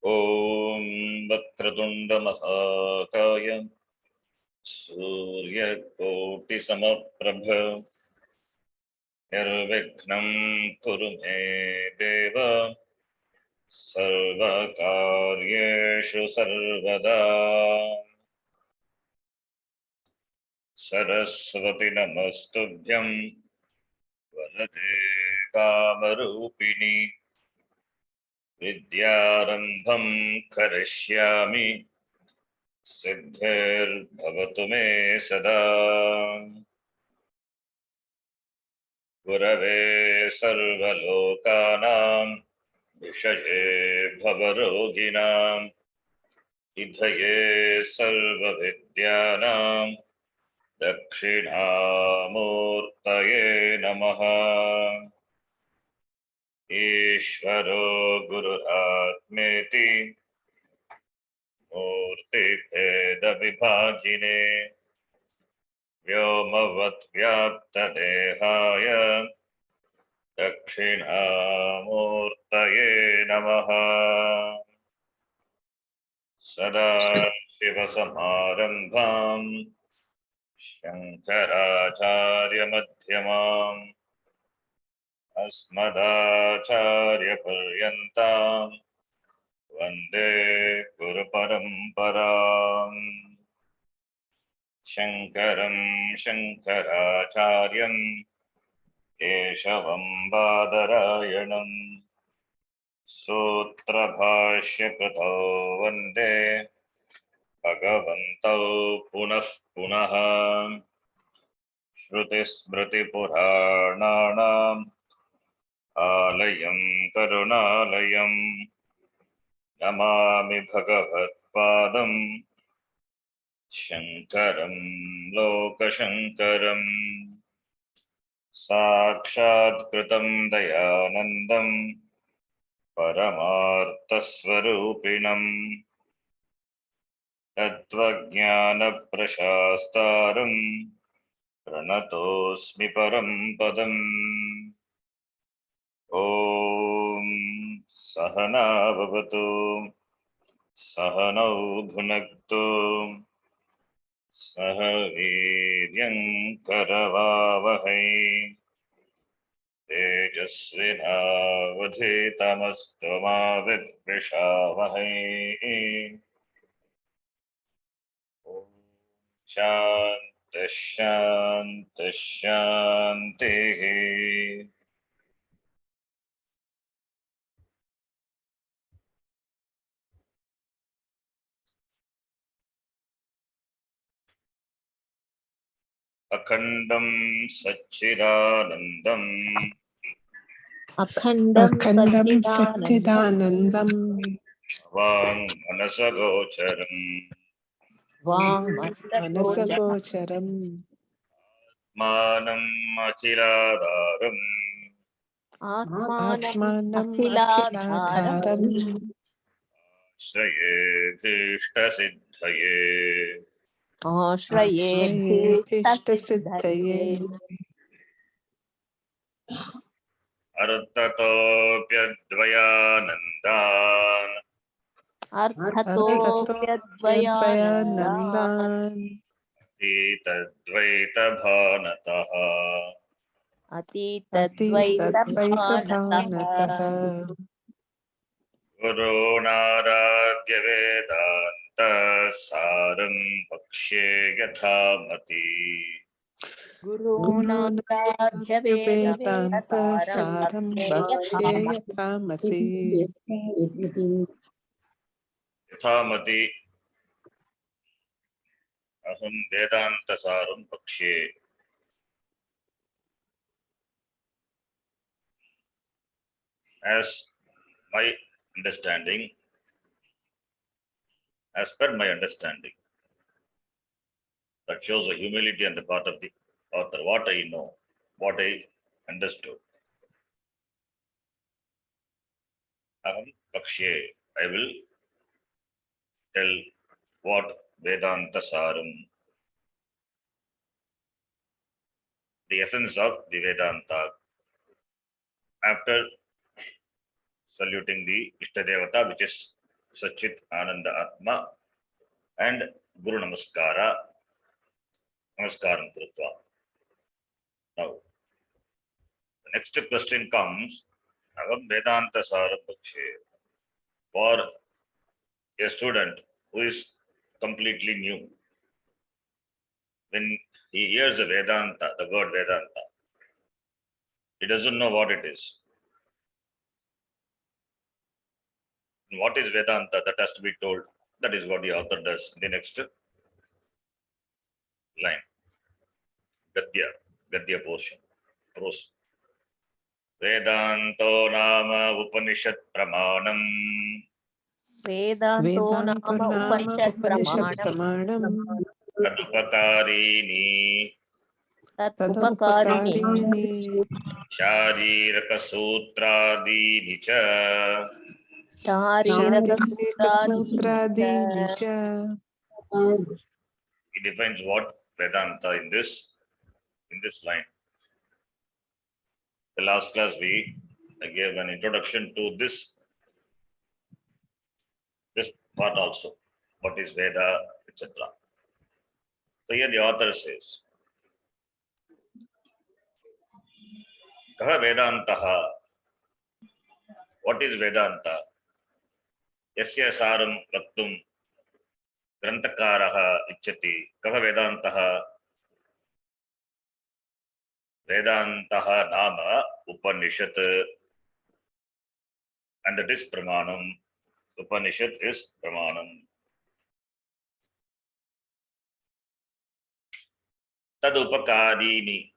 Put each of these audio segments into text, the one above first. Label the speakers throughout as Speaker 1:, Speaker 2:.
Speaker 1: ॐ वक्रतुण्ड महाकाय सूर्यकोटिसमप्रभ निर्विघ्नं कुरु मे देव सर्वकार्येषु सर्वदा। सरस्वती नमस्तुभ्यं वरदे कामरूपिणि विद्यारम्भं करिष्यामि सिद्धिर्भवतु मे सदा। गुरवे सर्वलोकानां विषये भवरोगिणां निधये सर्वविद्यानां दक्षिणामूर्तये नमः। ईश्वरो गुरुरात्मेति मूर्तिभेदविभागिने व्योमवद्व्याप्तदेहाय दक्षिणामूर्तये नमः। सदाशिवसमारम्भां शङ्कराचार्यमध्यमाम् अस्मदाचार्यपर्यन्तां वन्दे गुरुपरम्पराम्। शङ्करं शङ्कराचार्यं केशवं बादरायणं सूत्रभाष्यकृतौ वन्दे भगवन्तौ पुनः पुनः। श्रुतिस्मृतिपुराणानाम् आलयं करुणालयं नमामि भगवत्पादं शङ्करं लोकशङ्करम्। साक्षात्कृतं दयानन्दं परमार्थस्वरूपिणं तत्त्वज्ञानप्रशास्तारं प्रणतोऽस्मि परं पदम्। ॐ सहना भवतु सहनौ भुनक्तु सह वीर्यं करवावहै तेजस्विनावधीतमस्तु मा विद्विषावहै। ॐ शान्तिः शान्तिः शान्तिः। अखण्डं सच्चिदानन्दं
Speaker 2: सच्चिदानन्दं
Speaker 1: वाङ्मनसगोचरम्
Speaker 2: मनसगोचरम्
Speaker 1: आत्मानम् अखिलाधारम्
Speaker 2: आत्मानम् अखिलाधारम्
Speaker 1: श्रयेभीष्टसिद्धये
Speaker 2: आश्रयेऽभीष्टसिद्धये
Speaker 1: अर्थतोऽप्यद्वयानन्दान्
Speaker 2: अर्थतोऽप्यद्वयानन्दान्
Speaker 1: अतीतद्वैतभानतः
Speaker 2: अतीतद्वैतभानतः
Speaker 1: गुरूणाराध्य वेदान्तसारं वक्ष्ये यथामति।
Speaker 2: गुरूणाराध्य वेदान्तसारं वक्ष्ये यथामति।
Speaker 1: यथामति अहं वेदान्तसारं वक्ष्ये। As my understanding, as per my understanding, that shows a humility on the part of the author. What I know, what I understood. Aham Pakshye, I will tell what Vedantasaram, the essence of the Vedanta, after saluting the Ishtadevata, which is Sachit Ananda Atma and Guru Namaskara. Namaskaram Krutva. Now, the next question comes Avam Vedantasara Pakshe. For a student who is completely new, when he hears the Vedanta, the word Vedanta, he doesn't know what it is. What is Vedanta? That has to be told. That is what the author does in the next line. Gadya portion. Prose. Vedanto nama Upanishad pramanam.
Speaker 3: वेदान्तो
Speaker 2: वेदान्तो
Speaker 3: नाम
Speaker 2: नाम
Speaker 3: उपनिषत्
Speaker 2: उपनिषत्
Speaker 3: प्रमाणम्
Speaker 2: प्रमाणम्
Speaker 1: तदुपकारिणी
Speaker 2: तदुपकारिणी
Speaker 1: शारीरकसूत्रादीनि च.
Speaker 2: शारीरिकसूत्रादीनि च.
Speaker 1: He defines what Vedanta in this line. The last class I gave an introduction to this part also. What is Veda, etc. So here the author says, Kaha Vedantaha. What is Vedanta? Yasya saram vaktum Grantakaraha ichchati. Kaha Vedantaha. Vedantaha nama Upanishad, and that is Pramanam. Upanishad is Pramanam. Tadupakarini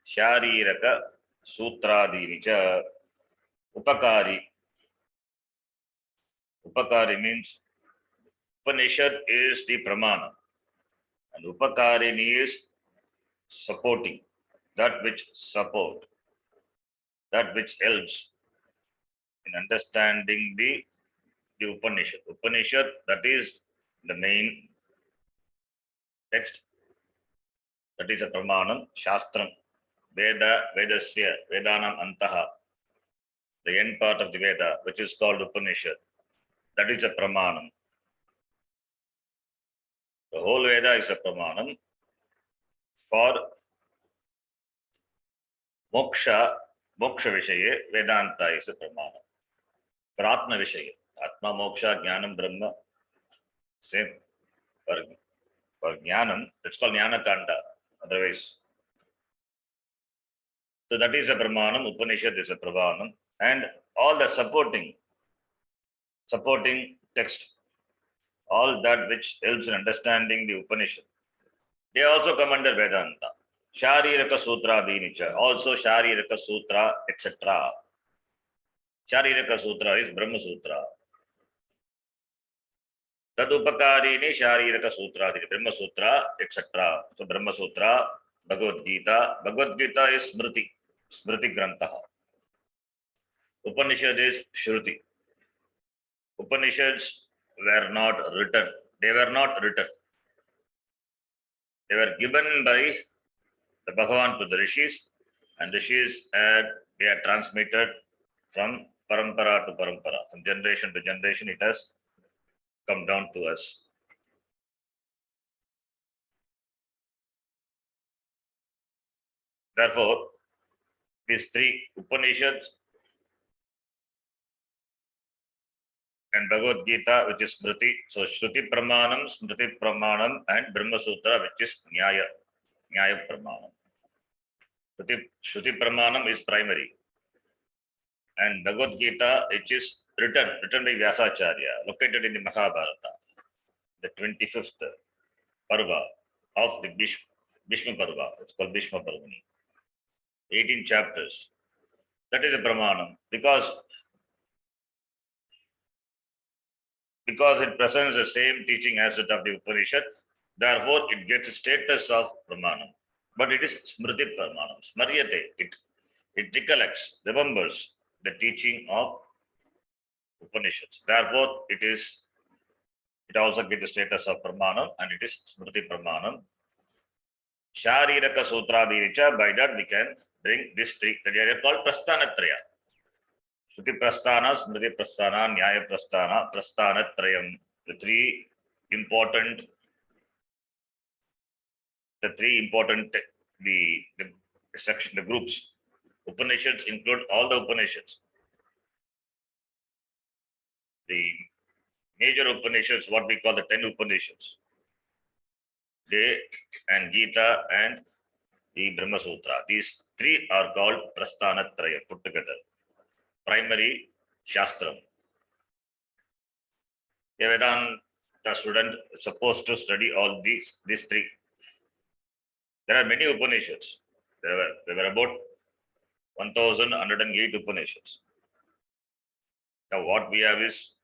Speaker 1: Shariraka Sutradini cha. Upakari means Upanishad is the Pramana, and Upakarini is supporting, that which support, that which helps in understanding the Upanishad. Upanishad, that is the main text, that is a Pramanam, Shastram, Vedasya, Vedanam Antaha, the end part of the Veda, which is called Upanishad, that is a Pramanam. The whole Veda is a Pramanam. For Moksha Vishaye, Vedanta is a Pramanam. For Atma Vishaye, Atma, Moksha, Jnanam, Brahma, same. For Jnanam, it's called Jnana Kanda, otherwise. So that is a Pramanam, Upanishad is a Pramanam, and all the supporting text, all that which helps in understanding the Upanishad, they also come under Vedanta. Shariraka Sutra Dinicha, also Shariraka Sutra, etc. Shariraka Sutra is Brahma Sutra. Tadupakarini Shariraka Sutra, Brahma Sutra, etc. So Brahma Sutra, Bhagavad Gita. Bhagavad Gita is Smriti Grantaha. Upanishad is Shruti. Upanishads were not written. They were not written. They were given by the Bhagavan to the Rishis, and Rishis they are transmitted from parampara to parampara, from generation to generation. It has come down to us. Therefore, these three Upanishads and Bhagavad Gita, which is Smriti, so Shruti Pramanam, Smriti Pramanam, and Brahma Sutra, which is Nyaya Pramanam. Shruti Pramanam is primary, and Bhagavad Gita, which is written by Vyasacharya, located in the Mahabharata, the 25th Parva of the Bhishma Parva. It's called Bhishma Parvani. 18 chapters. That is a Pramanam because it presents the same teaching as that of the Upanishad. Therefore, it gets a status of Pramanam. But it is Smriti Pramanam. Smaryate. It recollects, remembers the teaching of Upanishads. Therefore, it also gets the status of Pramanam, and it is Smriti Pramanam. Shariraka Sutra Diricha, by that we can bring this three that are called Prasthanatraya. Shruti Prasthana, Smriti Prasthana, Nyaya Prasthana, Prasthanatrayam. The three important, the section, the groups. Upanishads include all the Upanishads. The major Upanishads, what we call the 10 Upanishads. They and Gita and the Brahma Sutra. These three are called Prasthanatraya put together. Primary Shastram. A Vedanta student is supposed to study all these three. There are many Upanishads. There were about 1,108 Upanishads. Now what we have is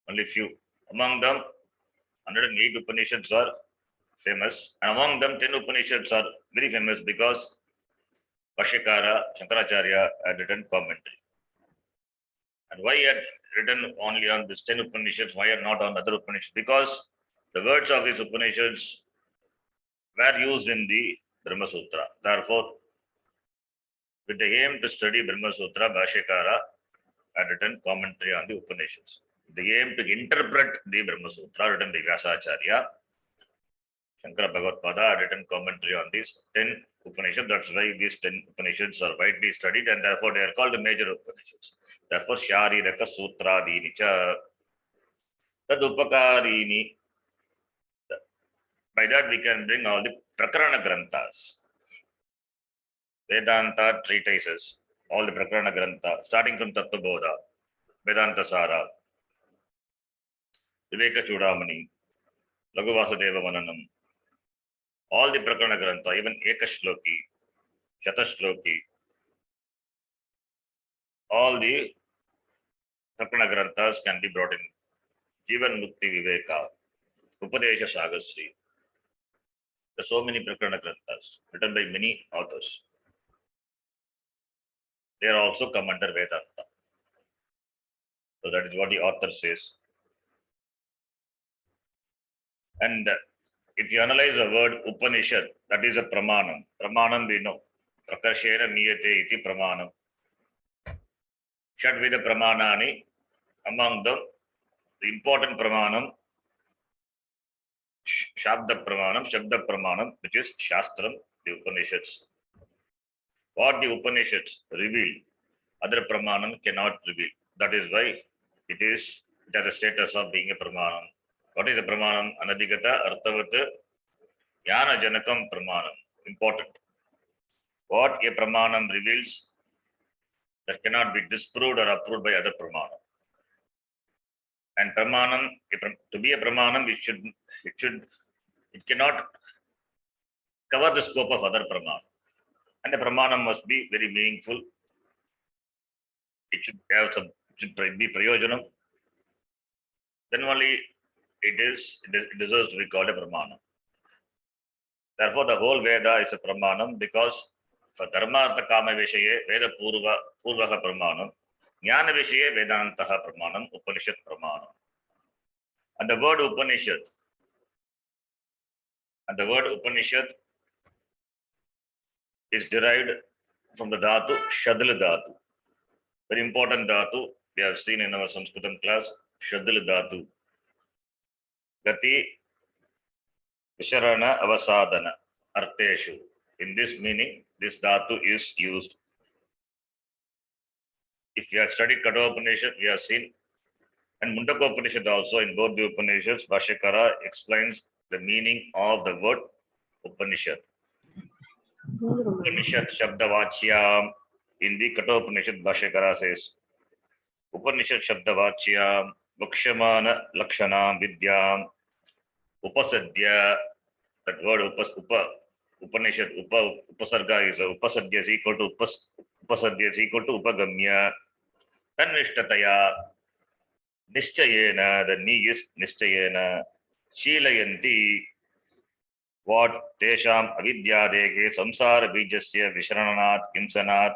Speaker 1: only few. Among them, 108 Upanishads are famous, and among them 10 Upanishads are very famous because Vashyakara, Shankaracharya had written commentary. And why he had written only on this 10 Upanishads, why not on other Upanishads? Because the words of these Upanishads were used in the Brahma Sutra. Therefore, with the aim to study Brahma Sutra, Vashyakara had written commentary on the Upanishads. The aim to interpret the Brahma Sutra written by Vyasacharya, Shankara Bhagavad-pada had written commentary on these 10 Upanishads. That's why these 10 Upanishads are widely studied, and therefore they are called the major Upanishads. Therefore, Shariraka Sutradini cha Tadupakarini. By that we can bring all the Prakarana Granthas, Vedanta treatises, all the Prakarana Grantha, starting from Tattvabodha, Vedantasara, Viveka Chudamani, Laghu Vasudeva Mananam, all the Prakarana Grantha, even Ekashloki, Shatashloki, all the Prakarana Granthas can be brought in. Jivan Mukti Viveka, Upadesha Sagasri. There are so many Prakarana Granthas written by many authors. They are also come under Vedanta. So that is what the author says. And if you analyze the word Upanishad, that is a Pramanam. Pramanam we know. Prakashena Miyate iti Pramanam. Shadvida Pramanani, among them, the important Pramanam, Shabda Pramanam, which is Shastram, the Upanishads. What the Upanishads reveal, other Pramanam cannot reveal. That is why it has a status of being a Pramanam. What is a Pramanam? Anadigata Arthavat Yana Janakam Pramanam. Important. What a Pramanam reveals, that cannot be disproved or approved by other Pramanam. And Pramanam, to be a Pramanam, it cannot cover the scope of other Pramanam. And the Pramanam must be very meaningful. It should be Prayojanam. Then only it deserves to be called a Pramanam. Therefore, the whole Veda is a Pramanam because for Dharma Artha Kama Vishaye, Veda Purvaha Pramanam, Jnana Vishaye, Vedantaha Pramanam, Upanishad Pramanam. And the word Upanishad is derived from the Dhatu, Shadla Dhatu. Very important Dhatu, we have seen in our Sanskritam class, Shadla Dhatu. Gati, Visharana, Avasadana, Arteshu. In this meaning, this Dhatu is used. If you have studied Kathopanishad, we have seen, and Mundakopanishad also, in both the Upanishads, Vashyakara explains the meaning of the word Upanishad. Upanishad Shabdavachyam, in the Kathopanishad, Vashyakara says, Upanishad Shabdavachyam, Vakshamana Lakshanam Vidyam, Upasadya, that word Upanishad, Upasarga is Upasadya is equal to Upagamya, Tanishtataya, Nischayena, the ni is Nischayena, Shilayanti, what Tesham Avidyadege, Samsara Bijasya, Vishrananat, Kimsanat,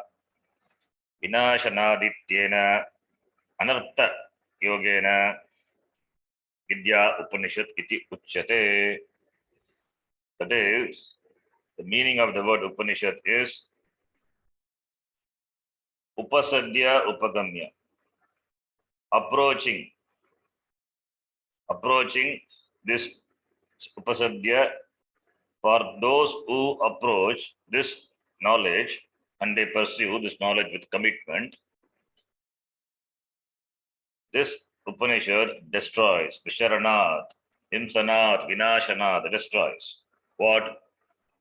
Speaker 1: Vinashanadityena, Anartha Yogena, Vidya Upanishad iti Uchyate. That is, the meaning of the word Upanishad is upasadya upagamya. Approaching this upasadya, for those who approach this knowledge and they pursue this knowledge with commitment, this Upanishad destroys, Visharanat, Himsanat, Vinashanat, destroys. What?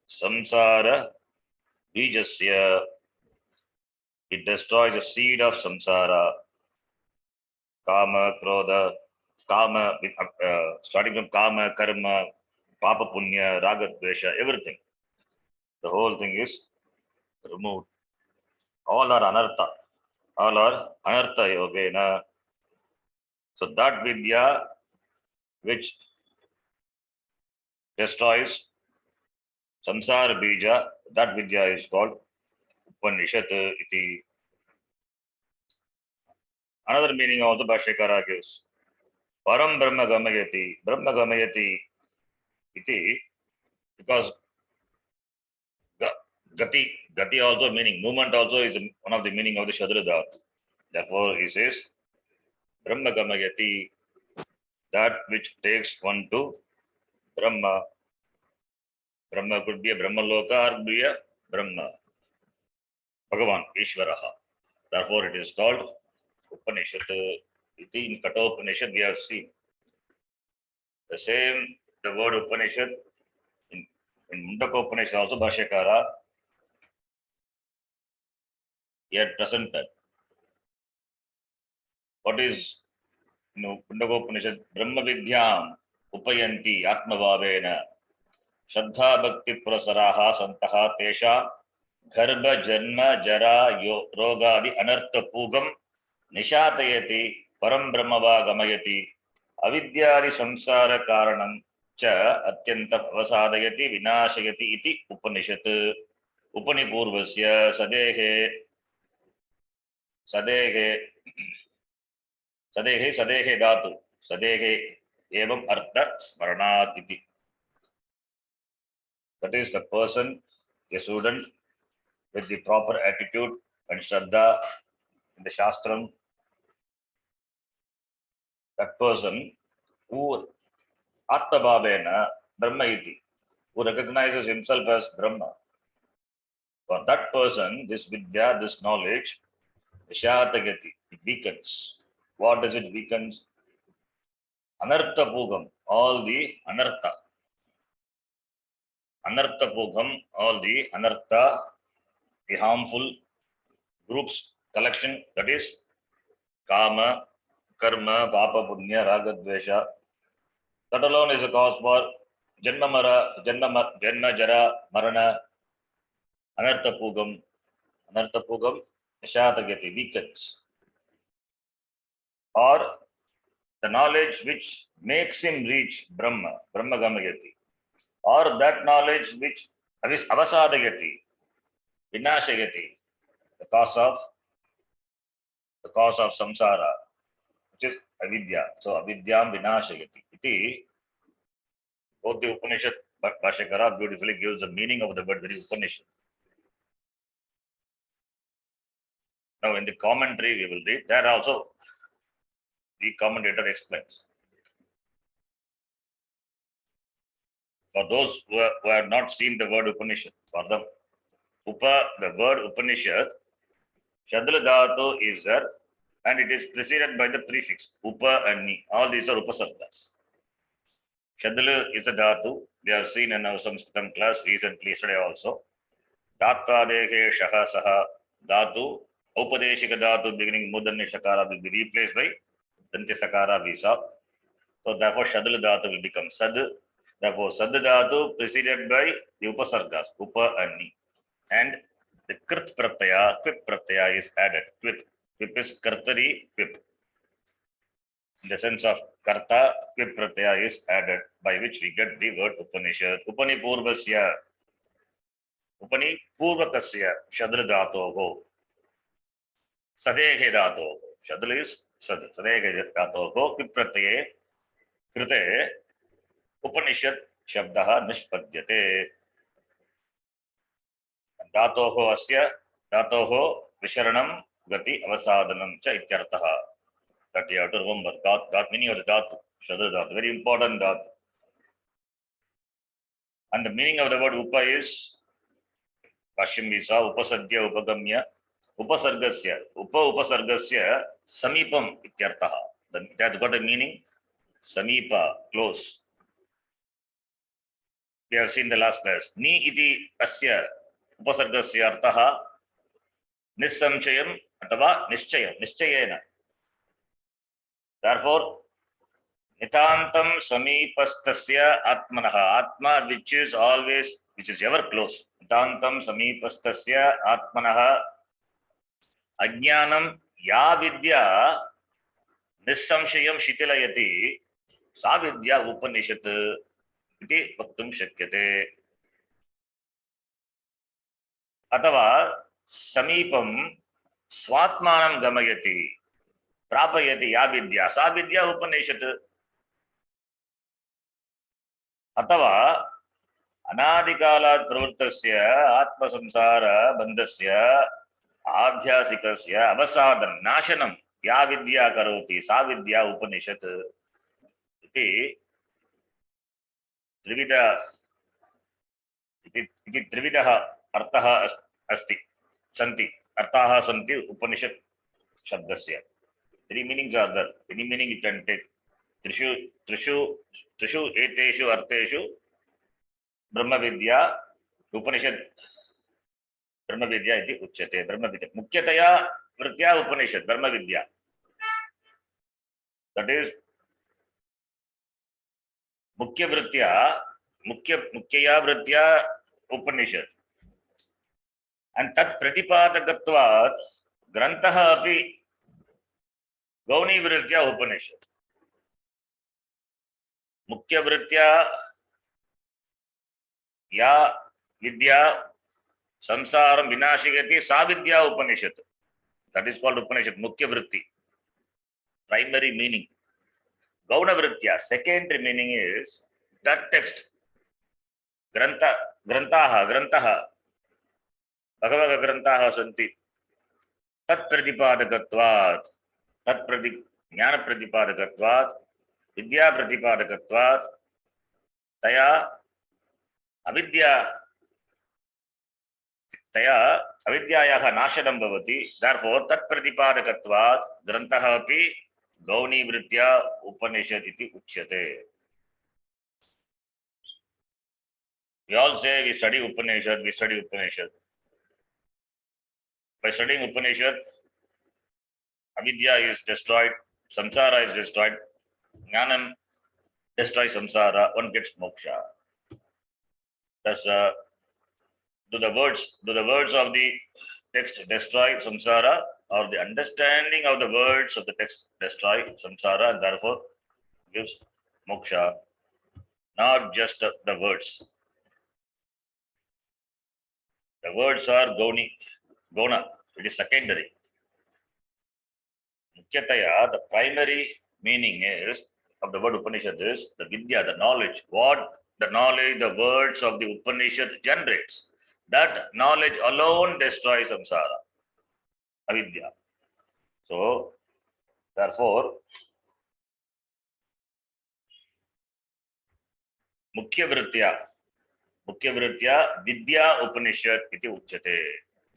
Speaker 1: Samsara Bijasya. It destroys the seed of samsara, kama, krodha, kama, starting from kama, karma, papa, punya, raga, dvesha, everything. The whole thing is removed. All are anartha. All are anartha yogena. So that vidya which destroys samsara bija, that vidya is called Upanishad iti. Another meaning of the Bhashyakara gives Param Brahma Gamayati iti, because Gati also meaning movement also is one of the meaning of the Shadra Dhatu. Therefore, he says Brahma Gamayati, that which takes one to Brahma. Brahma could be a Brahma Loka or could be a Brahma, Bhagavan, Ishvaraha. Therefore, it is called Upanishad. In Kathopanishad, we have seen the same, the word Upanishad in Mundakopanishad also Bhashyakara, he had presented. What is Mundakopanishad? Brahma Vidyam Upayanti Atmavavena Shraddha Bhakti Prasaraha Santaha Tesha Garbha Janma Jara Rogadi Anartha Pugam Nishatayati Param Brahmava Gamayati Avidyari Samsara Karanam Cha Atyanta Avasadayati Vinashayati iti Upanishad. Upanipurvasya Sadehe Dhatu Sadehe Evam Artha Smaranat iti. That is the person, the student, with the proper attitude and Shraddha in the Shastram, that person who Atmabhavena Brahma iti, who recognizes himself as Brahma. For that person, this vidya, this knowledge, Vishatagati, it weakens. What does it weakens? Anartha Pugam, all the Anartha. Anartha Pugam, all the Anartha, the harmful groups, collection, that is Kama, Karma, Papa, Punya, Raga, Dvesha. That alone is a cause for Janma, Jara, Marana, Anartha Pugam, Vishatagati, weakens. Or the knowledge which makes him reach Brahma Gamayati, or that knowledge which Avasadayati, Vinashayati, the cause of samsara, which is avidya. So avidyam vinashayati. Iti, both the Upanishad, Bhashyakara beautifully gives the meaning of the word very Upanishad. Now in the commentary we will read, there also the commentator explains. For those who have not seen the word Upanishad, for the word Upanishad, Shadra Dhatu is there, and it is preceded by the prefix Upa and Ni. All these are Upasargas. Shadra is a Dhatu. We have seen in our Sanskritam class recently, yesterday also. Dhattadehe Shaha Saha Dhatu, Upadeshika Dhatu beginning Mudanya Shakara will be replaced by Dantya Sakara Visa. So therefore Shadra Dhatu will become Sad. Therefore Sad Dhatu preceded by the Upasargas, Upa and Ni. And the Krit Pratyaya, Quip Pratyaya is added. Quip is Kartari Quip. In the sense of Karta, Quip Pratyaya is added, by which we get the word Upanishad. Upanipurvasya, Upanipurvakasya, Shadra Dhatoho, Sadehe Dhatoho. Shadra is Sad, Sadehe Dhatoho, Quip Pratyaye, Krite, Upanishad Shabdaha Nishpadyate. Dhatoho Asya, Dhatoho Visharanam gati, avasadanam cha ityartha. That you have to remember. That meaning of the dhatu, shadra dhatu, very important dhatu. And the meaning of the word upa is Bhashyam visa upasadya upagamya upasargasya upasargasya samipam ityartaha. That's got a meaning. Samipa, close. We have seen the last class. Ni iti asya upasargasya artaha nissamshayam atava nischayena. Therefore, nitantam samipastasya atmanaha. Atma which is ever close. Nitantam samipastasya atmanaha ajnanam ya vidya nissamshayam shitilayati sa vidya upanishat iti vaktum shakyate. Atava samipam swatmanam gamayati prapayati ya vidya sa vidya upanishat. Atava anadikalat pravrittasya atma samsara bandhasya adhyasikasya avasadam nashanam ya vidya karoti sa vidya upanishat iti trividah artah asti santi artah santi upanishat shabdasya. Three meanings are there. Any meaning you can take. Trishu eteshu arteshu brahma vidya upanishad brahma vidya iti uchyate. Brahma vidya mukyataya vritya upanishad brahma vidya. That is mukyaya vritya upanishad. And tat pratipadakatvat grantaha api gauni vritya upanishad. Mukhya vritya ya vidya samsaram vinashigati sa vidya upanishad. That is called upanishad, mukhya vritti. Primary meaning. Gauna vritya, secondary meaning is that text. Grantaha, bhagavata grantaha santi. Tat pratipadakatvat, jnana pratipadakatvat, vidya pratipadakatvat, taya avidyayaha nashanam bhavati. Therefore, tat pratipadakatvat grantaha api gauni vritya upanishad iti uchyate. We all say we study Upanishad. By studying Upanishad, avidya is destroyed, samsara is destroyed, jnanam destroys samsara, one gets moksha. Thus, do the words of the text destroy samsara, or the understanding of the words of the text destroy samsara, and therefore gives moksha? Not just the words. The words are gona. It is secondary. Mukyataya, the primary meaning is of the word Upanishad is the vidya, the knowledge. What the knowledge, the words of the Upanishad generates. That knowledge alone destroys samsara, avidya. So, therefore, mukhya vritya vidya upanishad iti uchyate.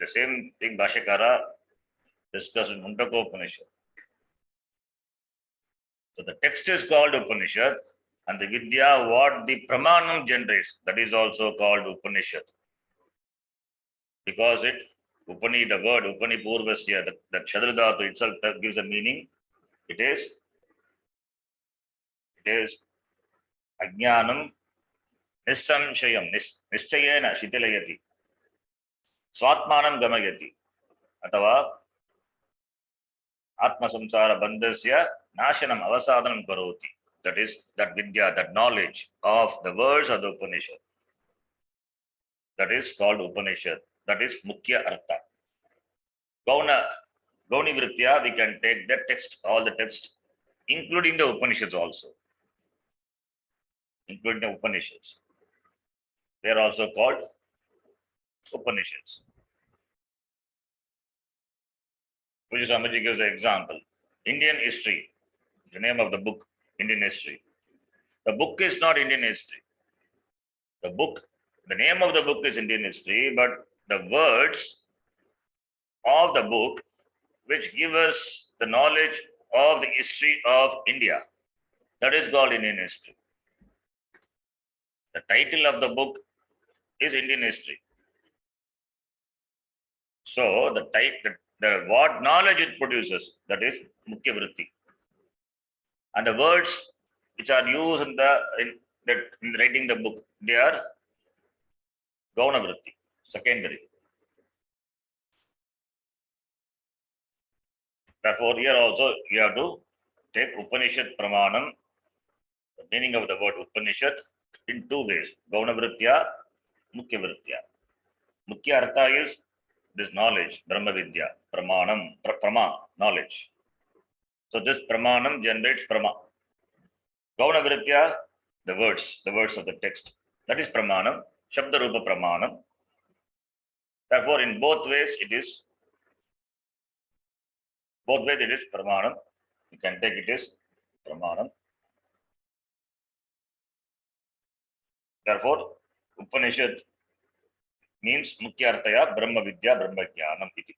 Speaker 1: The same thing Bhashyakara discussed in Mundaka Upanishad. So the text is called Upanishad, and the vidya, what the pramanam generates, that is also called Upanishad. Because the word Upani Purvasya, that Shadradhatu itself gives a meaning. It is Ajnanam Nissamshayam Nischayena Shitilayati Swatmanam Gamayati Atava Atma Samsara Bandhasya Nashanam Avasadanam Karoti. That is that vidya, that knowledge of the words of the Upanishad. That is called Upanishad. That is Mukhya Artha. Gauni Vritya, we can take the text, all the text, including the Upanishads also. Including the Upanishads. They are also called Upanishads. Puja Swamiji gives an example. Indian history, the name of the book, Indian history. The book is not Indian history. The name of the book is Indian history, but the words of the book which give us the knowledge of the history of India, that is called Indian history. The title of the book is Indian history. So the what knowledge it produces, that is Mukhya Vritti. And the words which are used in writing the book, they are Gauna Vritti, secondary. Therefore, here also you have to take Upanishad Pramanam, the meaning of the word Upanishad, in two ways, Gauna Vritya, Mukhya Vritya. Mukhya Artha is this knowledge, Brahma Vidya, Pramanam, Prama, knowledge. So this Pramanam generates Prama. Gauna Vritya, the words of the text. That is Pramanam, Shabda Rupa Pramanam. Therefore, in both ways it is Pramanam. You can take it as Pramanam. Therefore, Upanishad means Mukhya Brahma Vidya, Brahma Jnanam iti.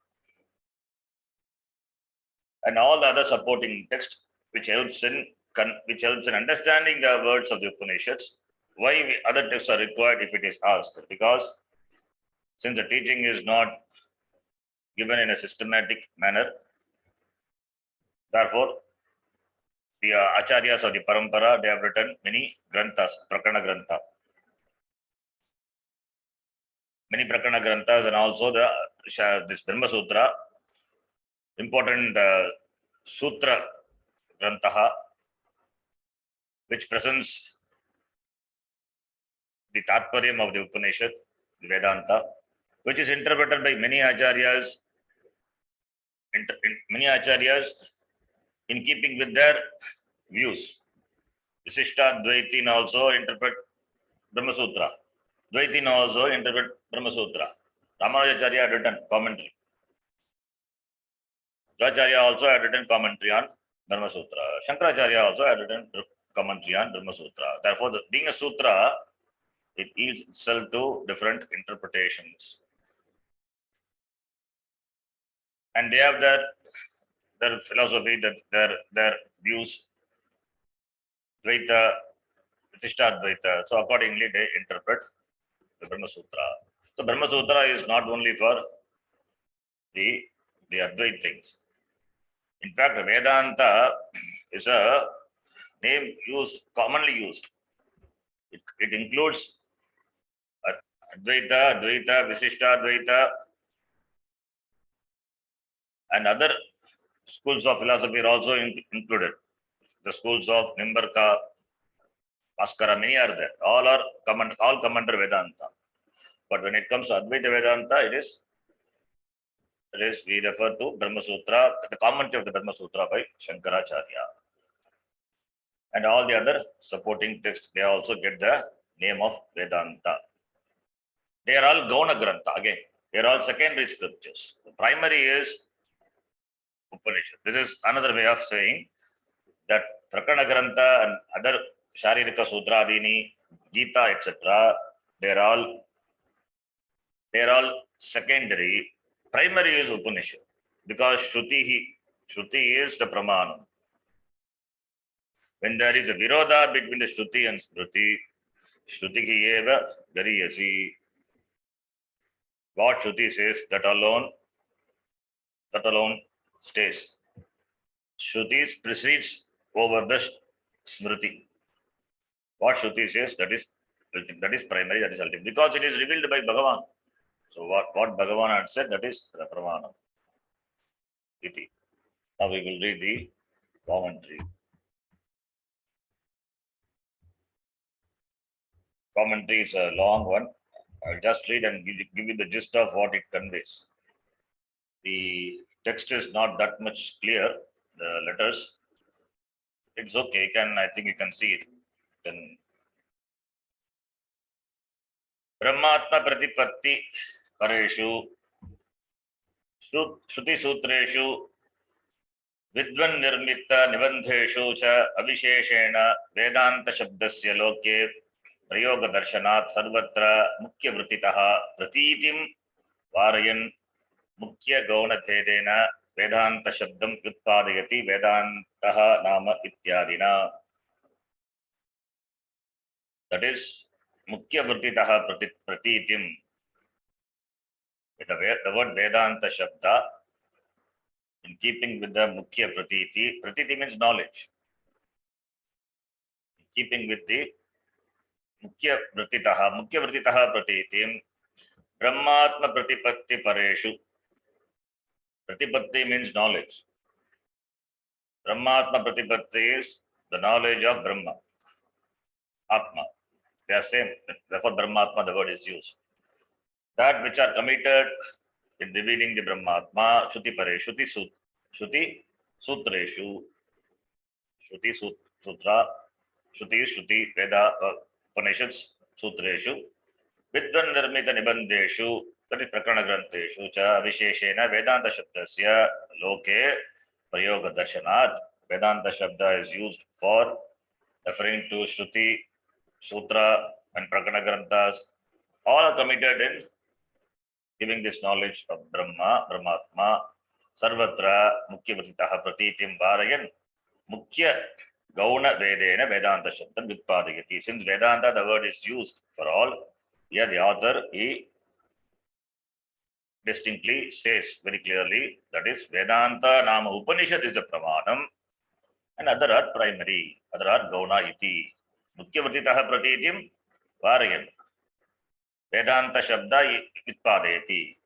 Speaker 1: And all the other supporting text which helps in understanding the words of the Upanishads. Why other texts are required if it is asked? Because since the teaching is not given in a systematic manner, therefore the acharyas of the parampara, they have written many granthas, Prakarana Grantha. Many Prakarana Granthas, and also this Brahma Sutra, important Sutra Grantaha, which presents the Tatparyam of the Upanishad, the Vedanta, which is interpreted by many acharyas, in keeping with their views. Visishta Dvaitin also interpret Brahma Sutra. Dvaitin also interpret Brahma Sutra. Ramanujacharya had written commentary. Acharya also had written commentary on Brahma Sutra. Shankaracharya also had written commentary on Brahma Sutra. Therefore, being a sutra, it yields itself to different interpretations. And they have their philosophy, their views, Dvaita, Visishta Dvaita. So accordingly, they interpret the Brahma Sutra. So Brahma Sutra is not only for the Advaita things. In fact, Vedanta is a name commonly used. It includes Advaita, Dvaita, Visishta Dvaita, and other schools of philosophy are also included. The schools of Nimbarka, Bhaskara, many are there. All come under Vedanta. But when it comes to Advaita Vedanta, we refer to Brahma Sutra, the commentary of the Brahma Sutra by Shankaracharya. And all the other supporting texts, they also get the name of Vedanta. They are all Gauna Grantha. Again, they are all secondary scriptures. The primary is Upanishad. This is another way of saying that Prakarana Grantha and other Sharirika Sutra, Adini, Gita, etc., they are all secondary. Primary is Upanishad because Shruti is the Pramanam. When there is a virodha between the Shruti and Smriti, Shrutihi eva gariyasi. What Shruti says, that alone stays. Shruti precedes over the Smriti. What Shruti says, that is primary, that is ultimate, because it is revealed by Bhagavan. So what Bhagavan had said, that is the Pramanam. Iti. Now we will read the commentary. Commentary is a long one. I'll just read and give you the gist of what it conveys. The text is not that much clear, the letters. It's okay, I think you can see it. Then Brahmatma Pratipatti Pareshu Shruti Sutreshu विद्वन् निर्मित निबन्धेषु च अविशेषेण वेदांत शब्दस्य लोके प्रयोग दर्शनात् सर्वत्र मुख्यवृत्तितः प्रतीतिं वारयन् मुख्य गौणभेदेन वेदांत शब्दं व्युत्पादयति वेदान्तः नाम इत्यादिना. That is मुख्यवृत्तितः प्रतीतिं. The word Vedanta Shabda, in keeping with the Mukhya Pratiti, Pratiti means knowledge. In keeping with the Mukhya Vrititaha Pratitim, Brahmatma Pratipatti Pareshu. Pratipatti means knowledge. Brahmatma Pratipatti is the knowledge of Brahma, Atma. They are same. Therefore, Brahmatma, the word is used. That which are committed in revealing the Brahmatma, Shruti Pare, Shruti Sutreshu, Shruti Sutra, Shruti Veda, Upanishads, Sutreshu, Vidvan Nirmita Nibandeshu, that is Rakaranat, cha Visheshena Vedanta Shabdasya Loke Prayoga Darshanat. Vedanta Shabda is used for referring to Shruti, Sutra, and Prakarana. All are committed in giving this knowledge of Brahma, Brahmatma, Sarvatra, Mukhya Vatitaha Pratitim Varayan, Mukhya Gauna Vedena, Vedanta Shabdam Vitpadayati. Since Vedanta, the word is used for all, here the author, he distinctly says very clearly, that is Vedanta Nama Upanishad is the Pramanam, and other are primary, other are Gauna iti. Mukhya Vatitaha Pratitim Varayan. Vedanta Shabda Vitpadayati.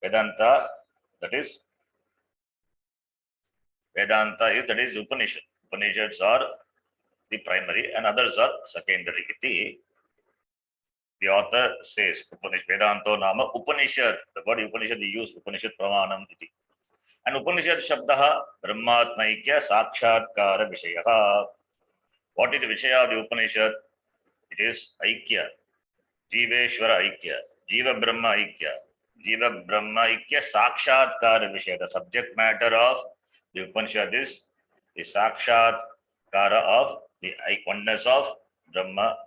Speaker 1: Vedanta, that is Upanishad. Upanishads are the primary and others are secondary. The author says, Vedanto Nama Upanishad. The word Upanishad is used, Upanishad Pramanam. And Upanishad Shabdaha Brahmatmaikya Sakshatkara Vishayaha. What is the Vishaya of the Upanishad? It is Aikya, Jiveshwara Aikya, Jiva Brahma Aikya. Jiva Brahma Aikya Sakshatkara Vishaya. The subject matter of the Upanishad is the Sakshatkara of the oneness of Brahma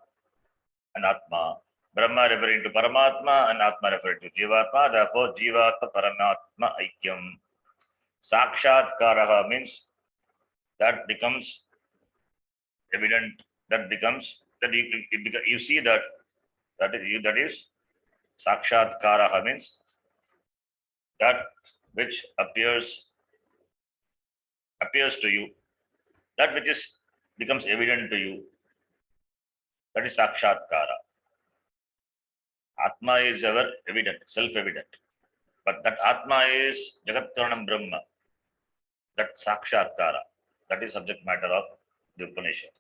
Speaker 1: and Atma. Brahma referring to Paramatma and Atma referring to Jivatma. Therefore, Jivatma Paramatma Aikyam. Sakshatkara means that becomes evident. That becomes that you see that is Sakshatkara means that which appears to you, that which becomes evident to you. That is Sakshatkara. Atma is ever evident, self-evident. But that Atma is Jagat-Karanam Brahma. That Sakshatkara. That is subject matter of the Upanishad.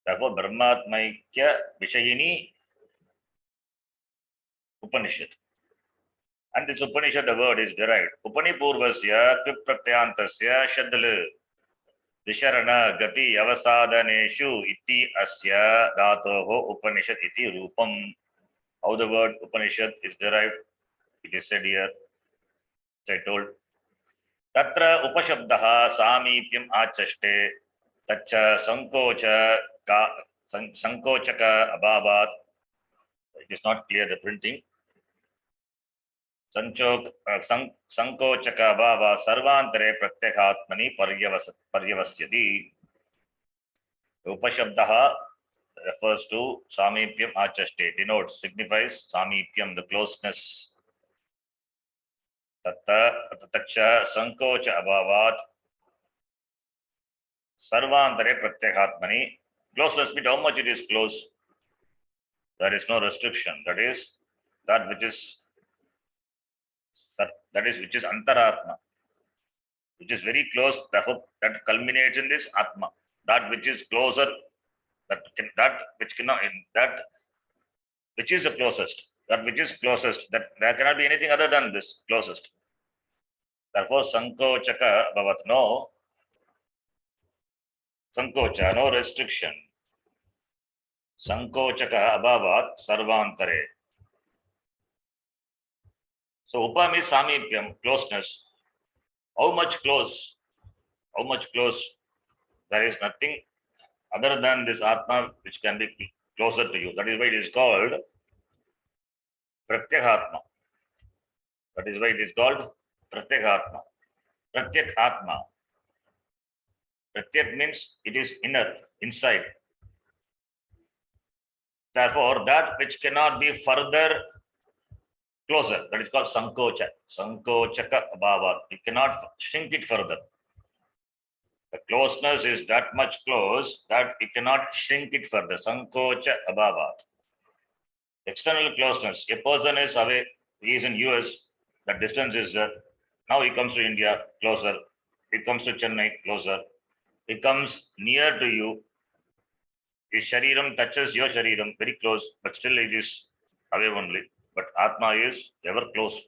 Speaker 1: Therefore, Brahmatmaikya Vishayini Upanishad. And this Upanishad, the word is derived. Upanipurvasya Kripratyantasya Shadal Visharana Gati Avasadaneshu Iti Asya Dhatoho Upanishad Iti Rupam. How the word Upanishad is derived, it is said here, which I told. Tatra Upashabdaha Samipyam Achaste Tacha Sankochaka Abhavat. It is not clear, the printing. Sankochaka Bhava Sarvantare Pratyekhatmani Paryavasyati. Upashabdaha refers to Samipyam Achaste, denotes, signifies Samipyam, the closeness. Tacha Sankocha Abhavat Sarvantare Pratyekhatmani. Closeness means how much it is close. There is no restriction. That is that which is Antaratma, which is very close. Therefore, that culminates in this Atma. That which is closer, that which is the closest. That which is closest. That there cannot be anything other than this closest. Therefore, Sankochaka Bhavat, no Sankocha, no restriction. Sankochaka Abhavat Sarvantare. So Upa means Samipyam, closeness. How much close? How much close? There is nothing other than this Atma which can be closer to you. That is why it is called Pratyekatma. That is why it is called Pratyekatma. Pratyekatma. Pratyek means it is inner, inside. Therefore, that which cannot be further closer, that is called Sankocha. Sankochaka Abhavat. You cannot shrink it further. The closeness is that much close that it cannot shrink it further. Sankocha Abhavat. External closeness. A person is away, he is in US, the distance is there. Now he comes to India, closer. He comes to Chennai, closer. He comes near to you. His shariram touches your shariram, very close, but still it is away only. But Atma is ever close.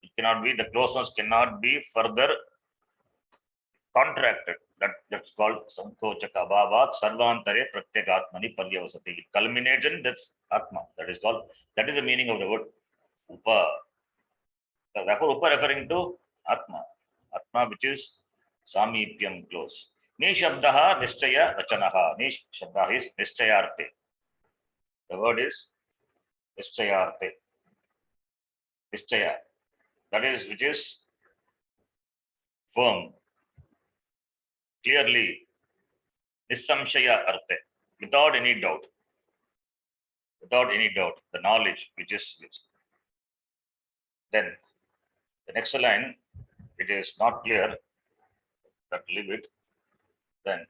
Speaker 1: It cannot be, the closeness cannot be further contracted. That's called Sankochaka Bhavat Sarvantare Pratyekatmani Paryavasati. It culminates in that's Atma. That is called, that is the meaning of the word Upa. So therefore, Upa referring to Atma. Atma which is Samipyam close. Ni Shabdaha Nishchaya Vachanaha. Ni Shabdaha is Nishchayarte. The word is Nishchayarte. Nishchaya. That is which is firm. Clearly, Nisamshaya Arte. Without any doubt. Without any doubt. The knowledge which is. Then the next line, it is not clear. But leave it. Then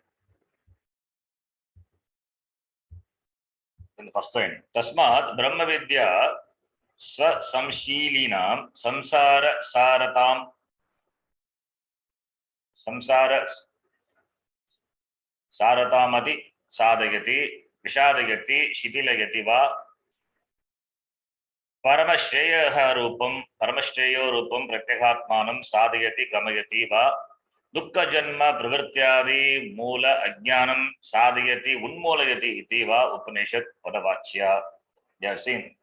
Speaker 1: in the first line, Tasmat Brahma Vidya Swa Samshilinam Samsara Saratam Samsara Saratamati Sadagati Vishadagati Shitilayati Va Paramashreya Rupam Pratyekatmanam Sadayati Gamayati Va Dukkha Janma Pravrityadi Mula Ajnanam Sadayati Unmolayati Itiva Upanishad Padavachya. You have seen.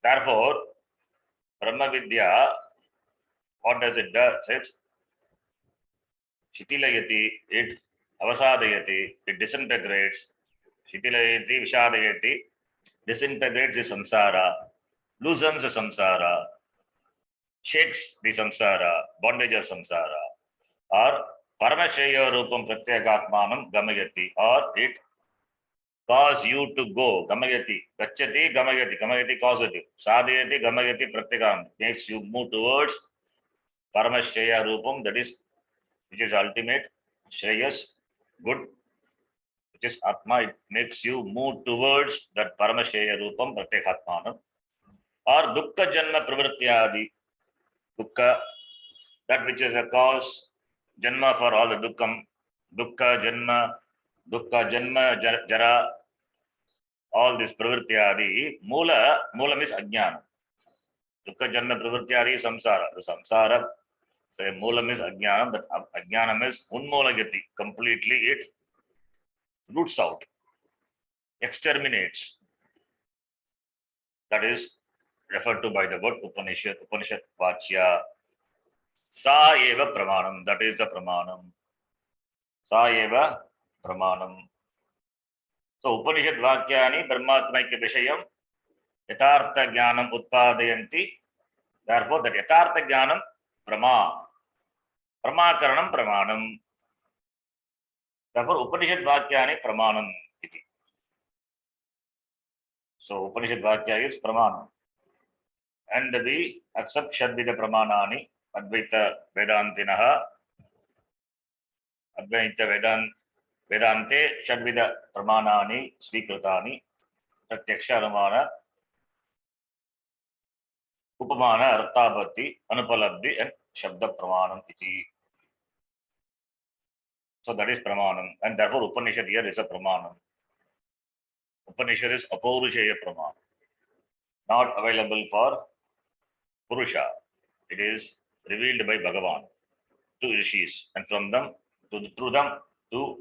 Speaker 1: Therefore, Brahma Vidya, what does it do? It's Shitilayati, it Avasadayati, it disintegrates. Shitilayati, Vishadayati, disintegrates the samsara, loosens the samsara, shakes the samsara, bondage of samsara, or Paramashreya Rupam Pratyekatmanam Gamayati, or it cause you to go, Gamayati, Gachati, Gamayati, Gamayati causes you, Sadhyati, Gamayati, Pratyekam, makes you move towards Paramashreya Rupam, that is, which is ultimate, Shreyas, good, which is Atma, it makes you move towards that Paramashreya Rupam, Pratyekatmanam, or Dukkha Janma Pravrityadi, Dukkha, that which is a cause, Janma for all the Dukkham, Dukkha Janma, Jara, all this Pravrityadi, Mula means Ajnana. Dukkha Janma Pravrityadi Samsara. The Samsara, say Mula means Ajnana, that Ajnana means Unmolagati, completely it roots out, exterminates. That is referred to by the word Upanishad Vachya. Sa eva pramanam, that is the pramanam. Sa eva pramanam. So Upanishad Vakyani Brahmatmaikya Vishayam Yatartha Jnanam Utpadayanti. Therefore, that Yatartha Jnanam Pramakaranam Pramanam. Therefore, Upanishad Vakyani Pramanam. So Upanishad Vakya is Pramanam. And we accept Shadvida Pramanani, Advaita Vedantinaha, Advaita Vedante, Shadvida Pramanani, Svikritani, Pratyaksha Ramana, Upamana, Arthabati, Anupalabdi, and Shabda Pramanam iti. So that is Pramanam. And therefore Upanishad here is a Pramanam. Upanishad is Apaurushaya Pramanam. Not available for Purusha. It is revealed by Bhagavan to Rishis. And from them, through them, to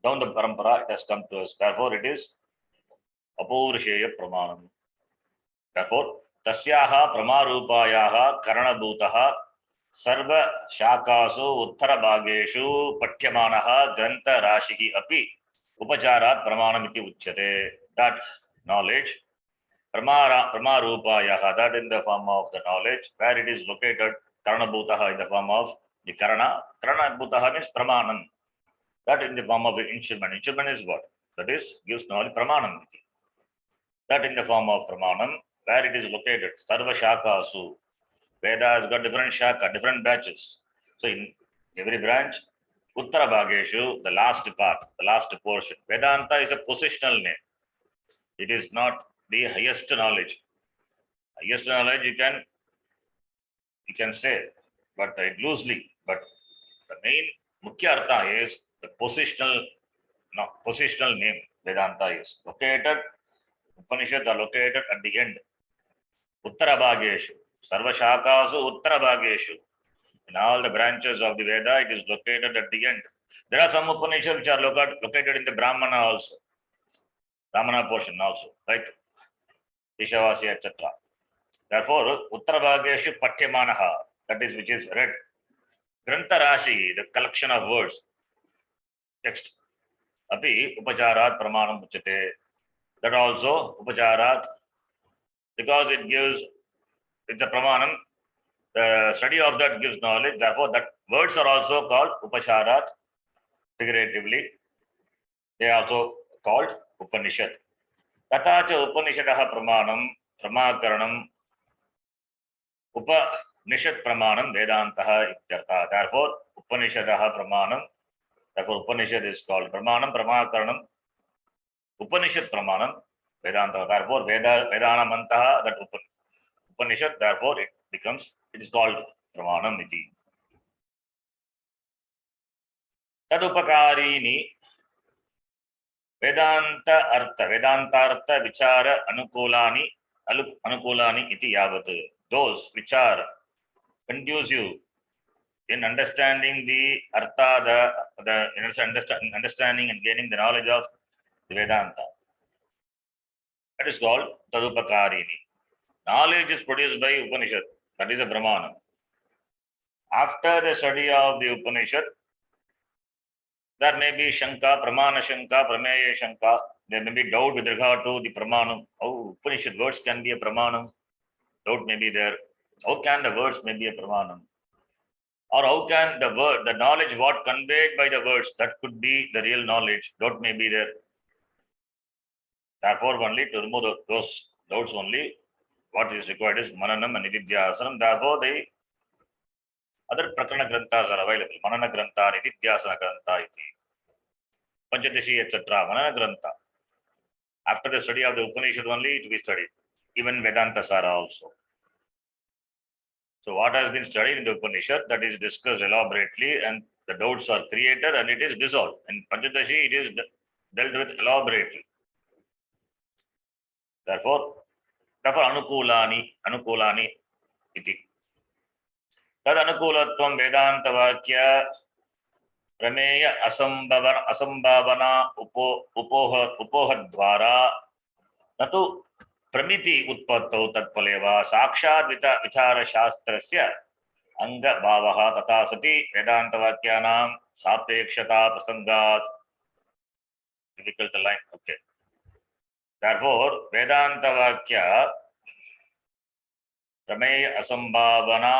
Speaker 1: down the parampara, it has come to us. Therefore, it is Apaurushaya Pramanam. Therefore, तस्याः प्रमारूपायाः करणभूतः सर्वशाखासु उत्तरभागेषु पठ्यमानः ग्रन्थराशिः अपि उपचारात् प्रमाणमिति उच्यते. That knowledge, pramarupayah, that in the form of the knowledge, where it is located, karanabhutah in the form of the karana. Karanabhutah means pramanam. That in the form of the instrument. Instrument is what? That is, gives knowledge, pramanam. That in the form of pramanam, where it is located, sarva shakasu. Veda has got different shaka, different batches. So in every branch, Uttara Bhageshu, the last part, the last portion. Vedanta is a positional name. It is not the highest knowledge. Highest knowledge you can say, but loosely. But the main Mukhya Artha is the positional name. Vedanta is located. Upanishads are located at the end. Uttara Bhageshu. Sarva Shakasu Uttara Bhageshu. In all the branches of the Veda, it is located at the end. There are some Upanishads which are located in the Brahmana also. Brahmana portion also, right? Ishavasya, etc. Therefore, Uttara Bhageshu Pathyamanaha, that is which is read. Grantha Rashi, the collection of words, text. Api Upacharat Pramanam Uchate. That also Upacharat, because it's a Pramanam. The study of that gives knowledge. Therefore, that words are also called Upacharat. Figuratively, they are also called Upanishad. Tatacha Upanishadaha Pramanam, Pramakaranam, Upanishad Pramanam, Vedantaha Ityartha. Therefore, Upanishadaha Pramanam, therefore Upanishad is called Pramanam, Pramakaranam, Upanishad Pramanam, Vedanta. Therefore, Vedanamantaha, that Upanishad, therefore it is called Pramanam iti. Tadupakarini Vedantartha Vichara Anukulani iti yavat. Those which are conducive in understanding the Artha, understanding and gaining the knowledge of the Vedanta. That is called Tadupakarini. Knowledge is produced by Upanishad. That is a Brahmanam. After the study of the Upanishad, there may be Shanka, Pramana Shanka, Prameya Shanka. There may be doubt with regard to the Pramanam. How Upanishad words can be a Pramanam? Doubt may be there. How can the words may be a Pramanam? Or how can the knowledge what conveyed by the words, that could be the real knowledge? Doubt may be there. Therefore, only to remove those doubts only, what is required is Mananam and Nididhyasanam. Therefore, the other Prakarana Granthas are available. Manana Grantha, Nididhyasana Grantha, Panchadashi, etc. Manana Grantha. After the study of the Upanishad only, it will be studied. Even Vedantasara also. So what has been studied in the Upanishad, that is discussed elaborately, and the doubts are created and it is dissolved. In Panchadashi, it is dealt with elaborately. Therefore Anukulani iti. Tad Anukulatvam Vedanta Vakya Prameya Asambhavana Upohadvara Natu Pramiti Utpattau Tatpaleva Sakshat Vichara Shastrasya Anga Bhavaha Tata Sati Vedanta Vakyanam Sapekshata Prasangat. Difficult line. Okay. Therefore, Vedanta Vakya Prameya Asambhavana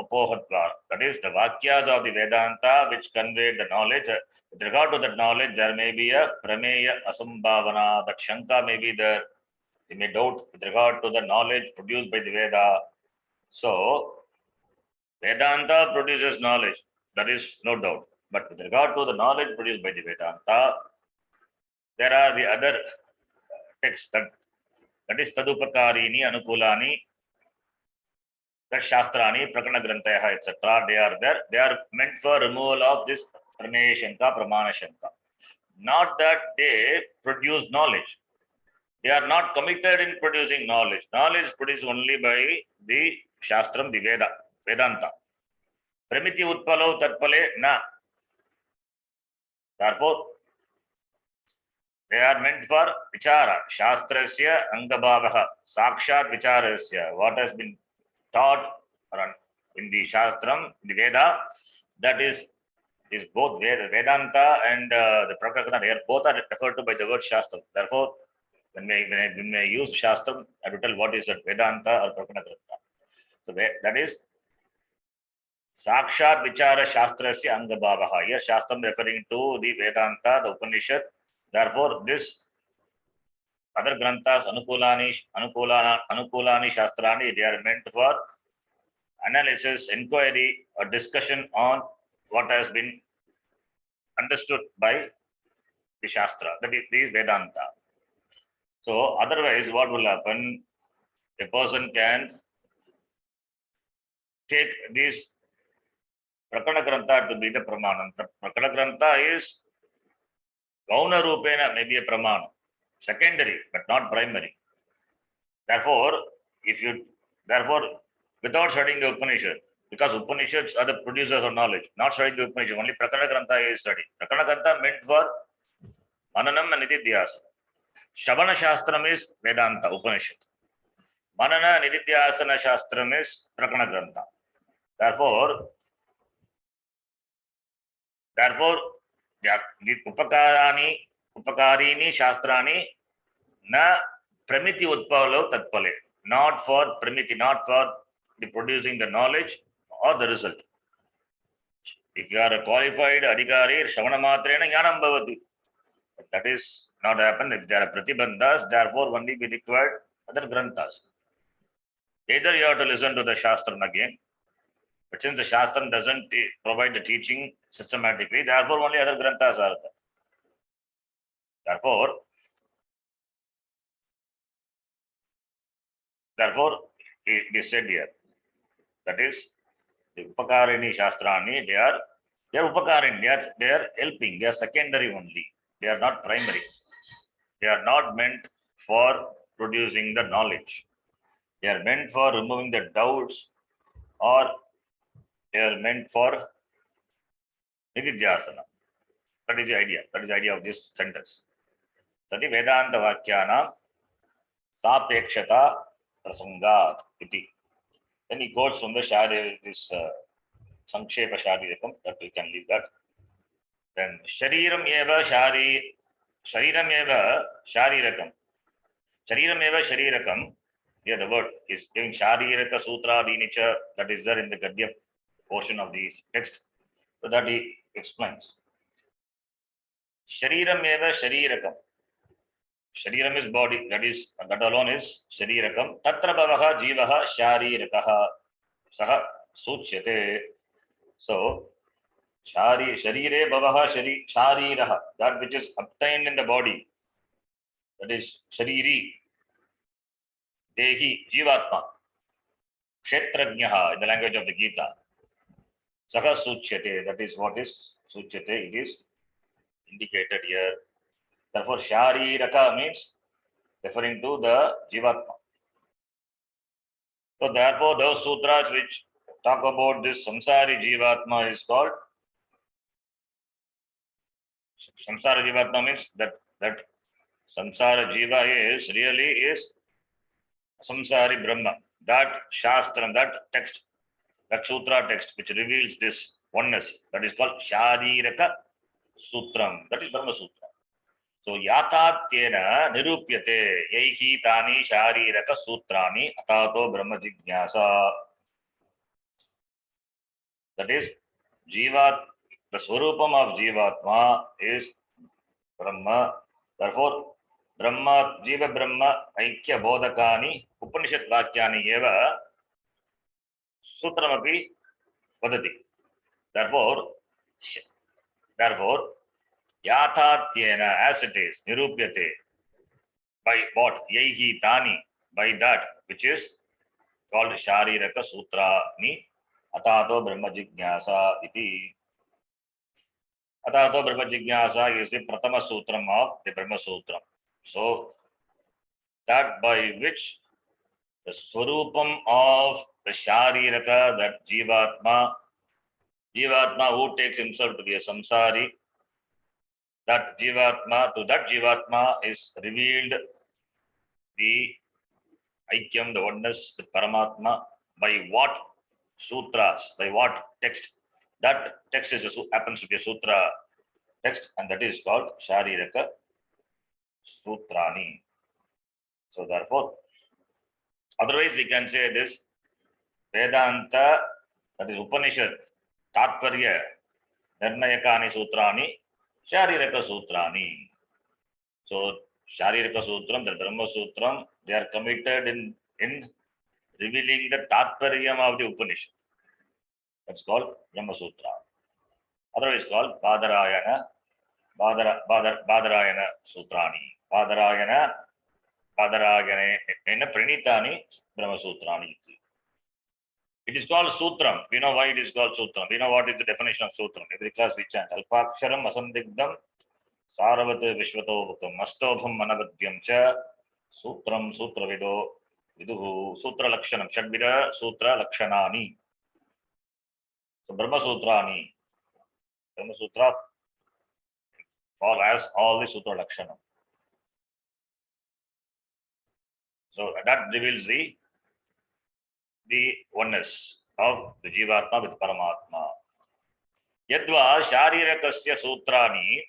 Speaker 1: Upohadvara. That is the Vakyas of the Vedanta which convey the knowledge. With regard to that knowledge, there may be a Prameya Asambhavana. That Shanka may be there. They may doubt with regard to the knowledge produced by the Veda. So, Vedanta produces knowledge. That is no doubt. But with regard to the knowledge produced by the Vedanta, there are the other texts that is Tadupakarini, Anukulani, that Shastrani, Prakarana Granthayaha, etc. They are there. They are meant for removal of this Prameya Shanka, Pramana Shanka. Not that they produce knowledge. They are not committed in producing knowledge. Knowledge is produced only by the Shastram, the Vedanta. Pramiti Utpalo Tatpale Na. Therefore, They are meant for vichara. Shastrasya angabhavaha. Sakshat vicharasya. What has been taught in the Shastram, in the Veda, that is both Vedanta and the Prakrakana. They are both are referred to by the word Shastra. Therefore, when we use Shastram, I will tell what is that Vedanta or Prakrakana. So that is Sakshat Vichara Shastrasya Angabhavaha. Here Shastram referring to the Vedanta, the Upanishad. Therefore, this other granthas, Anukulani Shastrani, they are meant for analysis, inquiry, or discussion on what has been understood by the Shastra, that is Vedanta. So, otherwise, what will happen? A person can take this Prakana Grantha to be the Pramanam. Prakana Grantha is Gauna Rupena, maybe a Pramanam, secondary, but not primary. Therefore, without studying the Upanishad, because Upanishads are the producers of knowledge, not studying the Upanishad, only Prakana Grantha is studied. Prakana Grantha meant for Mananam and Nididhyasa. Shavana Shastram is Vedanta, Upanishad. Manana Nididhyasana Shastram is Prakana Grantha. Therefore, the Upakarini Shastrani na Pramiti Utpalo Tatpale. Not for Pramiti, not for the producing the knowledge or the result. If you are a qualified Adhikari, Shavana Matrena Yanam Bhavati. That is not happen. If there are Pratibandhas, therefore only be required other Granthas. Either you have to listen to the Shastram again, but since the Shastram doesn't provide the teaching systematically, therefore only other Granthas are there. Therefore, it is said here, that is, the Upakarini Shastrani, they are Upakarini, they are helping, they are secondary only, they are not primary. They are not meant for producing the knowledge. They are meant for removing the doubts, or they are meant for Nididhyasana. That is the idea. That is the idea of this sentence. Sati Vedanta Vakyana Sapekshata Prasangat iti. Then he quotes from the Shari, this Sankshepa Sharirikam, that we can leave that. Then Shariram Eva Sharirakam. Shariram Eva Sharirakam. Here the word is giving Shariraka Sutra Dinicha, that is there in the Gadya portion of the text. So that he explains. Shariram Eva Sharirakam. Shariram is body, that alone is Sharirakam. Tatra Bhavaha Jivaha Sharirakaha Saha Suchyate. So Sharire Bhavaha Shariraha, that which is obtained in the body, that is Shariri, Dehi, Jivatma, Kshetrajnaha in the language of the Gita. Saha Suchyate, that is what is Suchyate, it is indicated here. Therefore, Shariraka means referring to the Jivatma. So, therefore, those sutras which talk about this Samsari Jivatma is called Samsara Jivatma, means that Samsara Jiva is Samsari Brahma. That Shastra, that text, that Sutra text which reveals this oneness, that is called Shariraka Sutram. That is Brahma Sutra. So Yatatyena Nirupyate Yaihi Tani Shariraka Sutrani Atato Brahma Jignasa. That is Jivat, the Swarupam of Jivatma is Brahma. Therefore, Brahma, Jiva Brahma, Aikya Bodhakani, Upanishad Vakyani Eva Sutramapi Vadati. Therefore, Yathatyena, as it is, Nirupyate, by what? Yaihi Tani, by that which is called Shariraka Sutra Ni Atato Brahma Jignasa iti. Atato Brahma Jignasa is the Pratama Sutram of the Brahma Sutram. So, that by which the Swarupam of the Shariraka, that Jivatma who takes himself to be a Samsari, that Jivatma is revealed the Aikyam, the oneness with Paramatma, by what sutras, by what text? That text happens to be a sutra text, and that is called Shariraka Sutrani. So therefore, otherwise we can say this Vedanta, that is Upanishad, Tatparya, Nirnayakani Sutrani, Shariraka Sutrani. So Shariraka Sutram, the Brahma Sutram, they are committed in revealing the Tatparyam of the Upanishad. That's called Brahma Sutra. Otherwise called Badarayana Sutrani. Badarayana Pranitani Brahma Sutrani. It is called Sutram. We know why it is called Sutram. We know what is the definition of Sutram. Every class we chant Alpaksharam Asandigdam Saravat Vishwato Mastobham Manavadyam Cha Sutram Sutravido Viduhu Sutra Lakshanam Shadvida Sutra Lakshanani. So Brahma Sutrani. Brahma Sutra fall as all the Sutra Lakshanam. So that reveals the oneness of the Jivatma with Paramatma. Yadva Sharirakasya Sutrani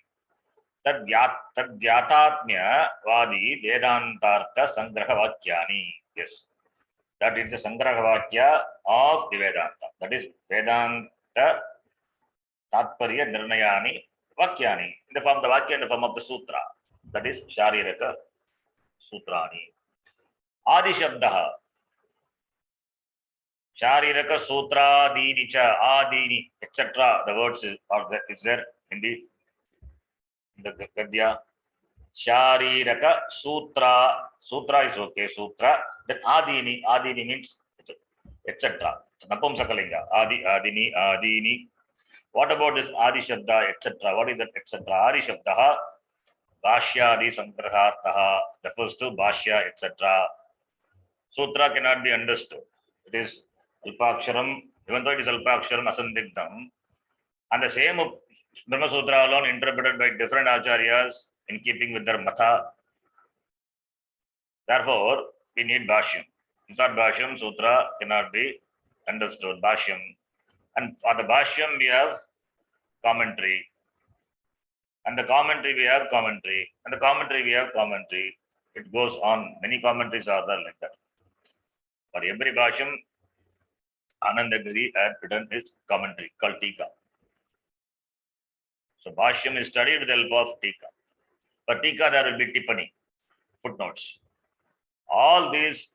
Speaker 1: Tadyatatmya Vadi Vedantartha Sangraha Vakyani. Yes, that is the Sangraha Vakya of the Vedanta. That is Vedanta Tatparya Nirnayani Vakyani. In the form of the Vakya, in the form of the Sutra. That is Shariraka Sutrani. Adi Shabdaha Shariraka Sutradini Cha Adini, etc. The words is there in the Gadya. Shariraka Sutra. Sutra is okay, Sutra. Then Adini means etc. Napumsakalinga. Adini, Adini. What about this Adi Shabda, etc.? What is that, etc.? Adi Shabdaha, Bhashya Adi Sangrahartaha refers to Bhashya, etc. Sutra cannot be understood. It is Alpaksharam, even though it is Alpaksharam Asandigdam, and the same Brahma Sutra alone interpreted by different acharyas in keeping with their matha. Therefore, we need Bhashyam. Without Bhashyam, Sutra cannot be understood. Bhashyam. And for the Bhashyam, we have commentary. And the commentary, we have commentary. And the commentary, we have commentary. It goes on. Many commentaries are there like that. For every Bhashyam, Anandagiri had written his commentary called Tika. So Bhashyam is studied with the help of Tika. For Tika, there will be Tippani, footnotes. All these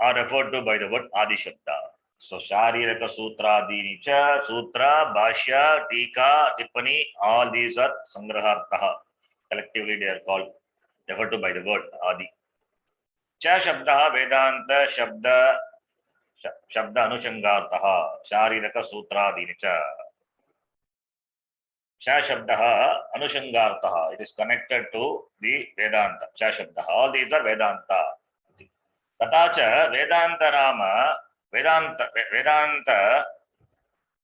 Speaker 1: are referred to by the word Adi Shabda. So Shariraka Sutra Dinicha, Sutra, Bhashya, Tika, Tippani, all these are Sangrahartaha. Collectively they are called, referred to by the word Adi. Cha Shabdaha Vedanta Shabda Anushangartaha. Shariraka Sutra Dinicha. Cha Shabdaha Anushangartaha. It is connected to the Vedanta. Cha Shabdaha. All these are Vedanta. Tatacha Vedanta Nama Vedanta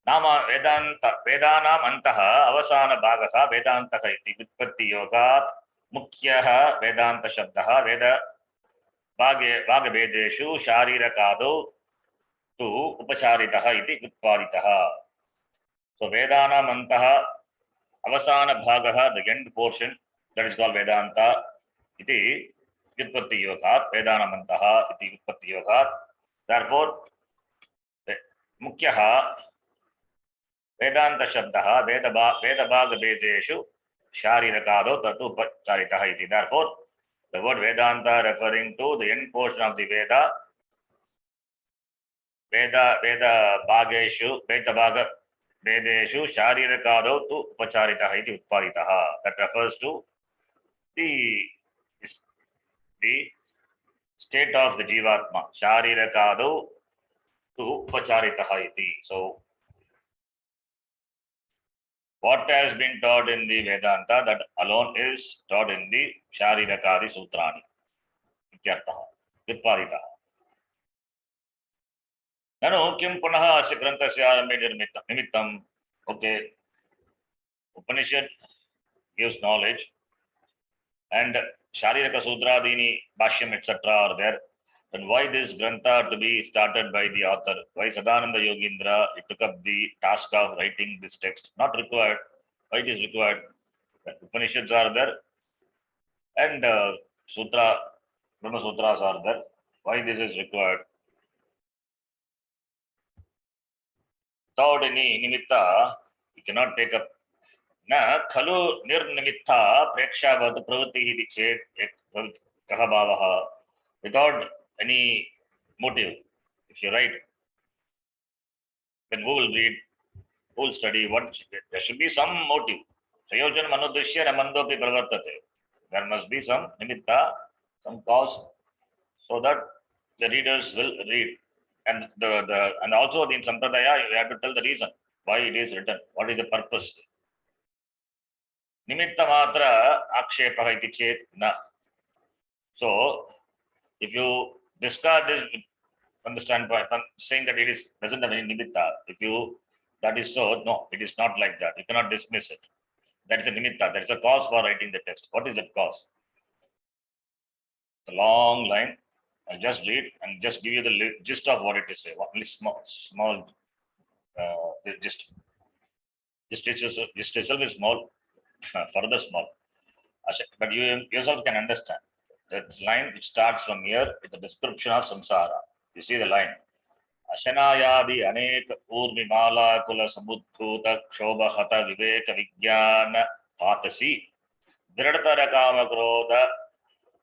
Speaker 1: Nama Vedanam Antaha Avasana Bhagaha Vedanta iti Vitpatti Yogat Mukhyaha Vedanta Shabdaha Veda Bhagavedeshu Sharirakado tu Upacharitaha iti Vitparitaha. So Vedanam Antaha Avasana Bhagaha, the end portion, that is called Vedanta iti Vitpatti Yogat, Vedanamantaha iti Vitpatti Yogat. Therefore, Mukhyaha Vedanta Shabdaha Vedabhaga Vedeshu Sharirakado Tatu Upacharitaha iti. Therefore, the word Vedanta referring to the end portion of the Veda Bhageshu, Vedabhaga Vedeshu Sharirakado tu Upacharitaha iti Utparitaha. That refers to the state of the Jivatma. Sharirakado tu Upacharitaha iti. So, what has been taught in the Vedanta, that alone is taught in the Sharirakadi Sutrani. Ityartaha. Vitparitaha. Nanu kim punaha asya granthasya arambe nimittam. Okay. Upanishad gives knowledge, and Shariraka Sutra, Dini, Bhashyam, etc. are there. Then why this Grantha to be started by the author? Why Sadananda Yogindra took up the task of writing this text? Not required. Why it is required? The Upanishads are there, and Sutra, Brahma Sutras are there. Why this is required? Without any nimitta, you cannot take up. Na khalu nirnimitta prekshavat pravati iti chet kaha bhavaha. Without any motive, if you write, then who will read, who will study, what there should be some motive. Sayojan manodrishya ramandopi pravartate. There must be some nimitta, some cause, so that the readers will read. And and also in Sampradaya, you have to tell the reason why it is written, what is the purpose. Nimitta matra akshepaha iti chet na. So if you discard this from the standpoint, from saying that it is doesn't have any nimitta, if you that is so, no, it is not like that. You cannot dismiss it. That is a nimitta. That is a cause for writing the text. What is that cause? It's a long line. I'll just read and just give you the gist of what it is. Only small gist. Gist itself is small, further small. But you yourself can understand. That line which starts from here with the description of samsara. You see the line. Ashanayadi anek urmimala kula samudbhuta kshoba hata viveka vijnana patasi dridhatara kama krodha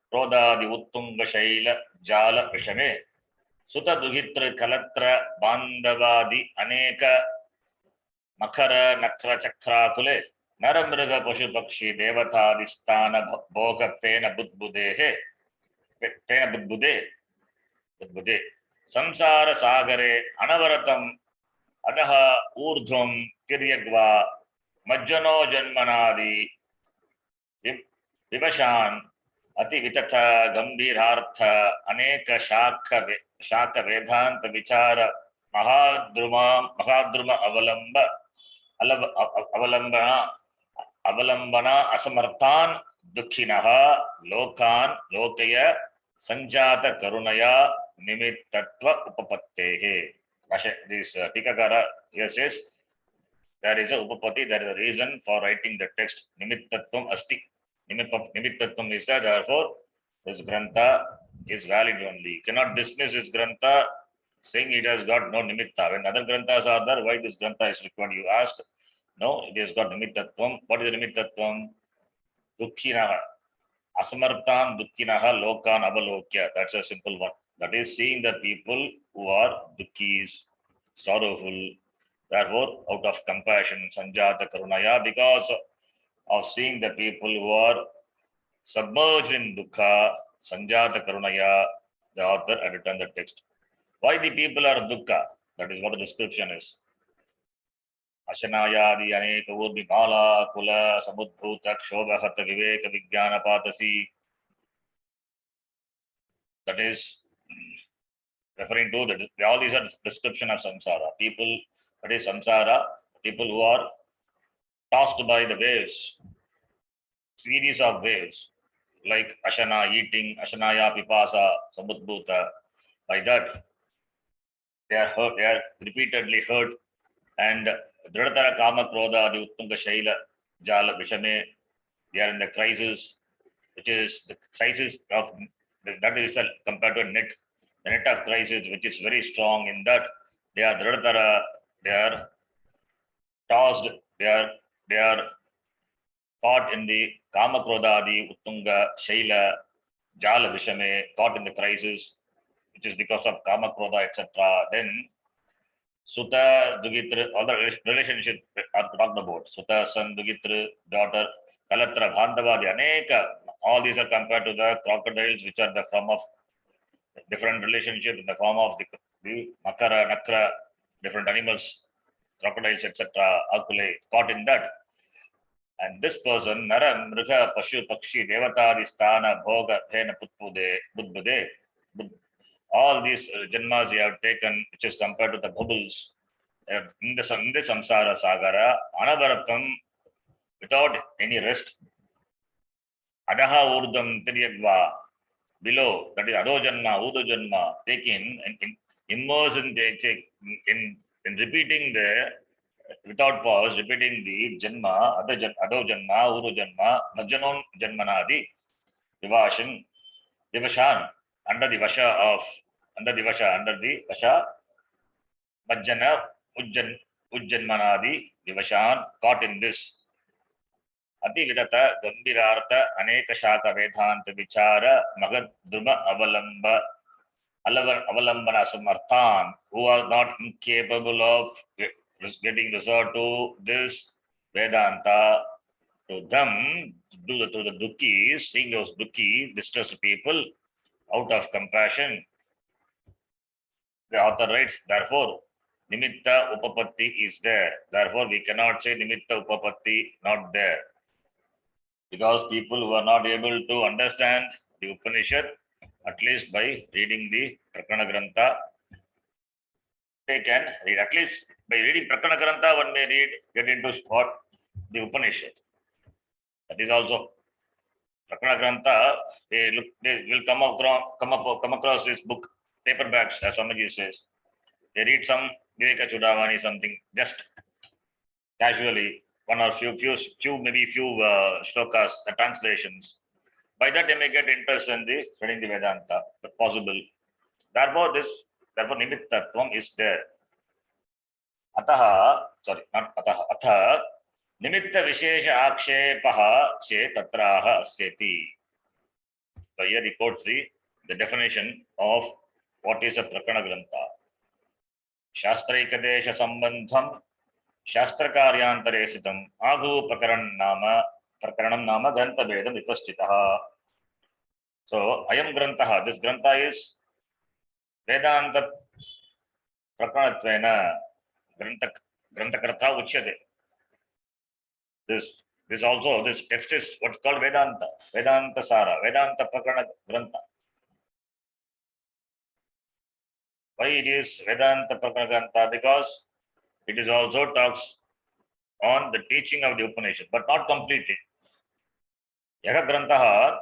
Speaker 1: krodadi uttunga shaila jala vishame suta duhitra kalatra bandavadi aneka makara nakra chakra kule naramriga pashu pakshi devatadi sthana bhoga pena budbudehe pena budbude संसार सागरे अनवरतम अतः ऊर्ध्वं तिर्यग्वा मज्जनो जन्मनादि विवशान अति वितथ गंभीरार्थ अनेक शाख वेदांत विचार महाद्रुम अवलंबना असमर्थान दुखिनः लोकान लोकय संजात करुणया nimittatva upapattehe. This Tikakara here says there is a upapati, there is a reason for writing the text. Nimittatvam asti. Nimittatvam is that, therefore this grantha is valid only. You cannot dismiss this grantha saying it has got no nimitta. When other granthas are there, why this grantha is required? You asked. No, it has got nimittatvam. What is the nimittatvam? Dukkinaha. Asamarthan dukkinaha lokan avalokya. That's a simple one. That is seeing the people who are dukkis, sorrowful, therefore out of compassion, sanjata karunaya, because of seeing the people who are submerged in dukkha, sanjata karunaya, the author had written the text. Why the people are dukkha? That is what the description is. Ashanayadi aneka urmi mala kula samudbhuta kshoba hata viveka vijnana patasi. That is referring to all these are description of samsara. People, that is samsara, people who are tossed by the waves, series of waves, like ashana, eating, ashanaya, pipasa, samudbhuta. By that, they are hurt, they are repeatedly hurt, and dridhatara kama krodha, the uttunga shaila, jala, vishame, they are in the crisis, which is the crisis of, that is compared to a net. The net of crisis, which is very strong in that they are dridhatara, they are tossed, they are caught in the kama krodhadi uttunga shaila jala vishame, caught in the crisis, which is because of kama krodha, etc. Then Suta Dugitra, all the relationship are talked about. Suta, son, Dugitra, daughter, Kalatra, Bandhava, the Aneka, all these are compared to the crocodiles, which are the form of different relationship in the form of the makara, nakra, different animals, crocodiles, etc., akule, caught in that. And this person, Nara, Mrika, Pashu, Pakshi, Devatadi, Sthana, Bhoga, Thena, Budbude, all these janmas you have taken, which is compared to the bubbles in the samsara sagara, anavaratam, without any rest. Adaha urdam tiryagva, below, that is Ado Janma, Udo Janma, taking and immerse in repeating the, without pause, repeating the Janma, Ado Janma, Udo Janma, Najanon Janmanadi, Divashan, under the Vasha, Majjana, Ujjanmanadi, Divashan, caught in this. अति विदत गंभीरार्थ अनेक शाख वेदांत विचार मगध द्रुम अवलंबन समर्थान who are not incapable of getting resort to this Vedanta, to them, to the dukkis, seeing those dukkis, distressed people, out of compassion, the author writes, therefore, nimitta upapatti is there. Therefore, we cannot say nimitta upapatti not there. Because people who are not able to understand the Upanishad, at least by reading the Prakarana Grantha, they can read. At least by reading Prakarana Grantha, one may get into what the Upanishad. That is also Prakarana Grantha. They will come across this book, paperbacks, as Swamiji says. They read some Viveka Chudavani, something just casually. One or few shlokas, the translations. By that, they may get interest in the studying the Vedanta, the possible. Therefore, nimittatvam is there. Atha, nimitta vishesha akshepaha che tatraha seti. So here he quotes the definition of what is a Prakarana Grantha. Shastraikadesha sambandham शास्त्र कार्यांतरे स्थितम् आगु प्रकरणं नाम ग्रंथभेदं विपश्चितः. So ayam grantha, this grantha is Vedanta prakaranatveena grantakarta uchyate. This text is what's called Vedanta, Vedantasara, Vedanta Prakarana Grantha. Why it is Vedanta Prakarana Grantha? Because it is also talks on the teaching of the Upanishad, but not completely. Yaha Grantaha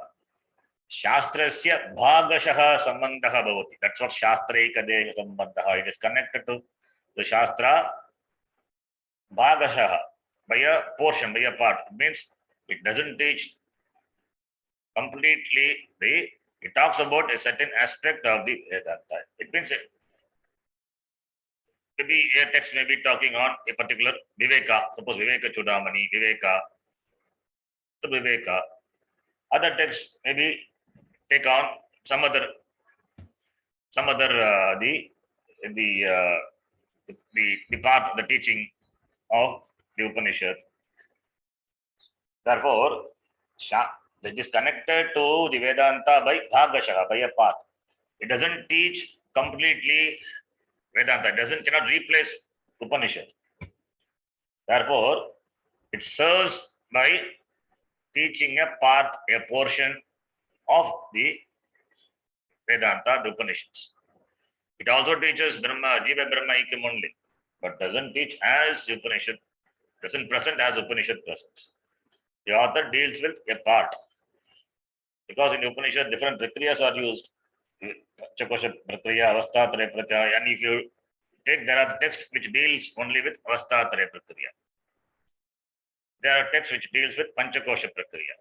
Speaker 1: Shastrasya Bhagashaha Sambandhaha Bhavati. That's what Shastraikadesha Sambandhaha. It is connected to the Shastra Bhagashaha, by a portion, by a part. It means it doesn't teach completely it talks about a certain aspect of the Vedanta. It means maybe a text may be talking on a particular Viveka, suppose Viveka Chudamani, Viveka. Other texts maybe take on some other the part of the teaching of the Upanishad. Therefore, it is connected to the Vedanta by Bhagashaha, by a part. It doesn't teach completely Vedanta. It cannot replace Upanishad. Therefore, it serves by teaching a part, a portion of the Vedanta, the Upanishads. It also teaches Brahma, Jiva Brahma Ikam only, but doesn't teach as Upanishad, doesn't present as Upanishad presents. The author deals with a part. Because in Upanishad, different prakriyas are used. Chakosha prakriya, avasthatare prakriya, and if you take, there are texts which deals only with avasthatare prakriya. There are texts which deals with panchakosha prakriya.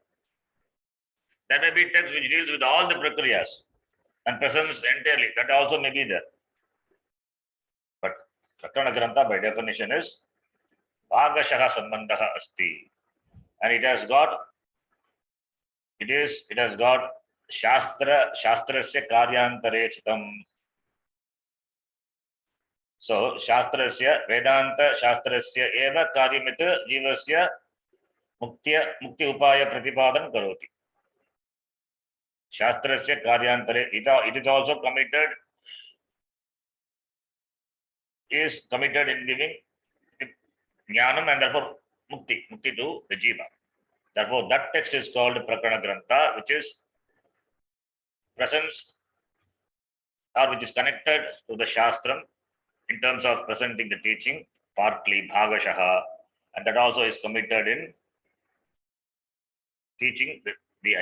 Speaker 1: There may be text which deals with all the prakriyas and presents entirely. That also may be there. But Prakarana Grantha by definition is Bhagashaha Sambandhaha Asti. And it has got Shastrasya Karyantare Chitam. So Shastrasya, Vedanta Shastrasya Eva Karyamita Jivasya Mukti Upaya Pratipadan Karoti. Shastrasya Karyantare, it is also committed in giving Jnanam and therefore Mukti to the Jiva. Therefore, that text is called Prakarana Grantha, which is presence or which is connected to the Shastram in terms of presenting the teaching, partly Bhagashaha, and that also is committed in teaching the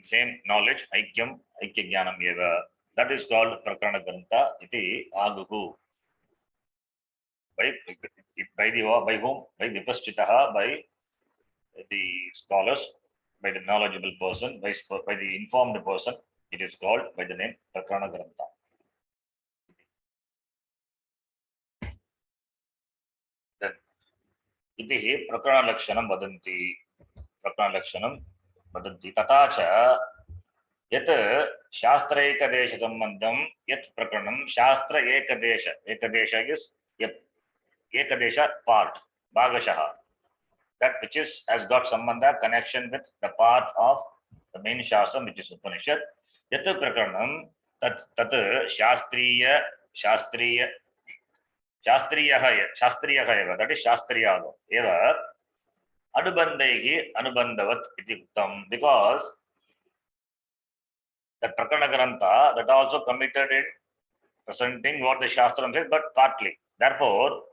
Speaker 1: same knowledge, Aikyam, Aikya Jnanam Eva. That is called Prakarana Grantha iti Aguhu. By whom? By Vipaschitaha, by the scholars, by the knowledgeable person, by the informed person. It is called by the name Prakarana Grantha. Then, iti Prakarana Lakshanam vadanti. Prakarana Lakshanam vadanti. Tata cha yat Shastra Ekadesha Sambandham yat Prakaranam Shastra Ekadesha. Ekadesha is Ekadesha part, Bhagashaha. That which has got sambandha, connection with the part of the main Shastra, which is Upanishad. Yat Prakaranam tat Shastriya eva. That is Shastriya eva. Anubandhaihi Anubandhavat iti uttam. Because the Prakarana Grantha that also committed in presenting what the Shastra says, but partly. Therefore,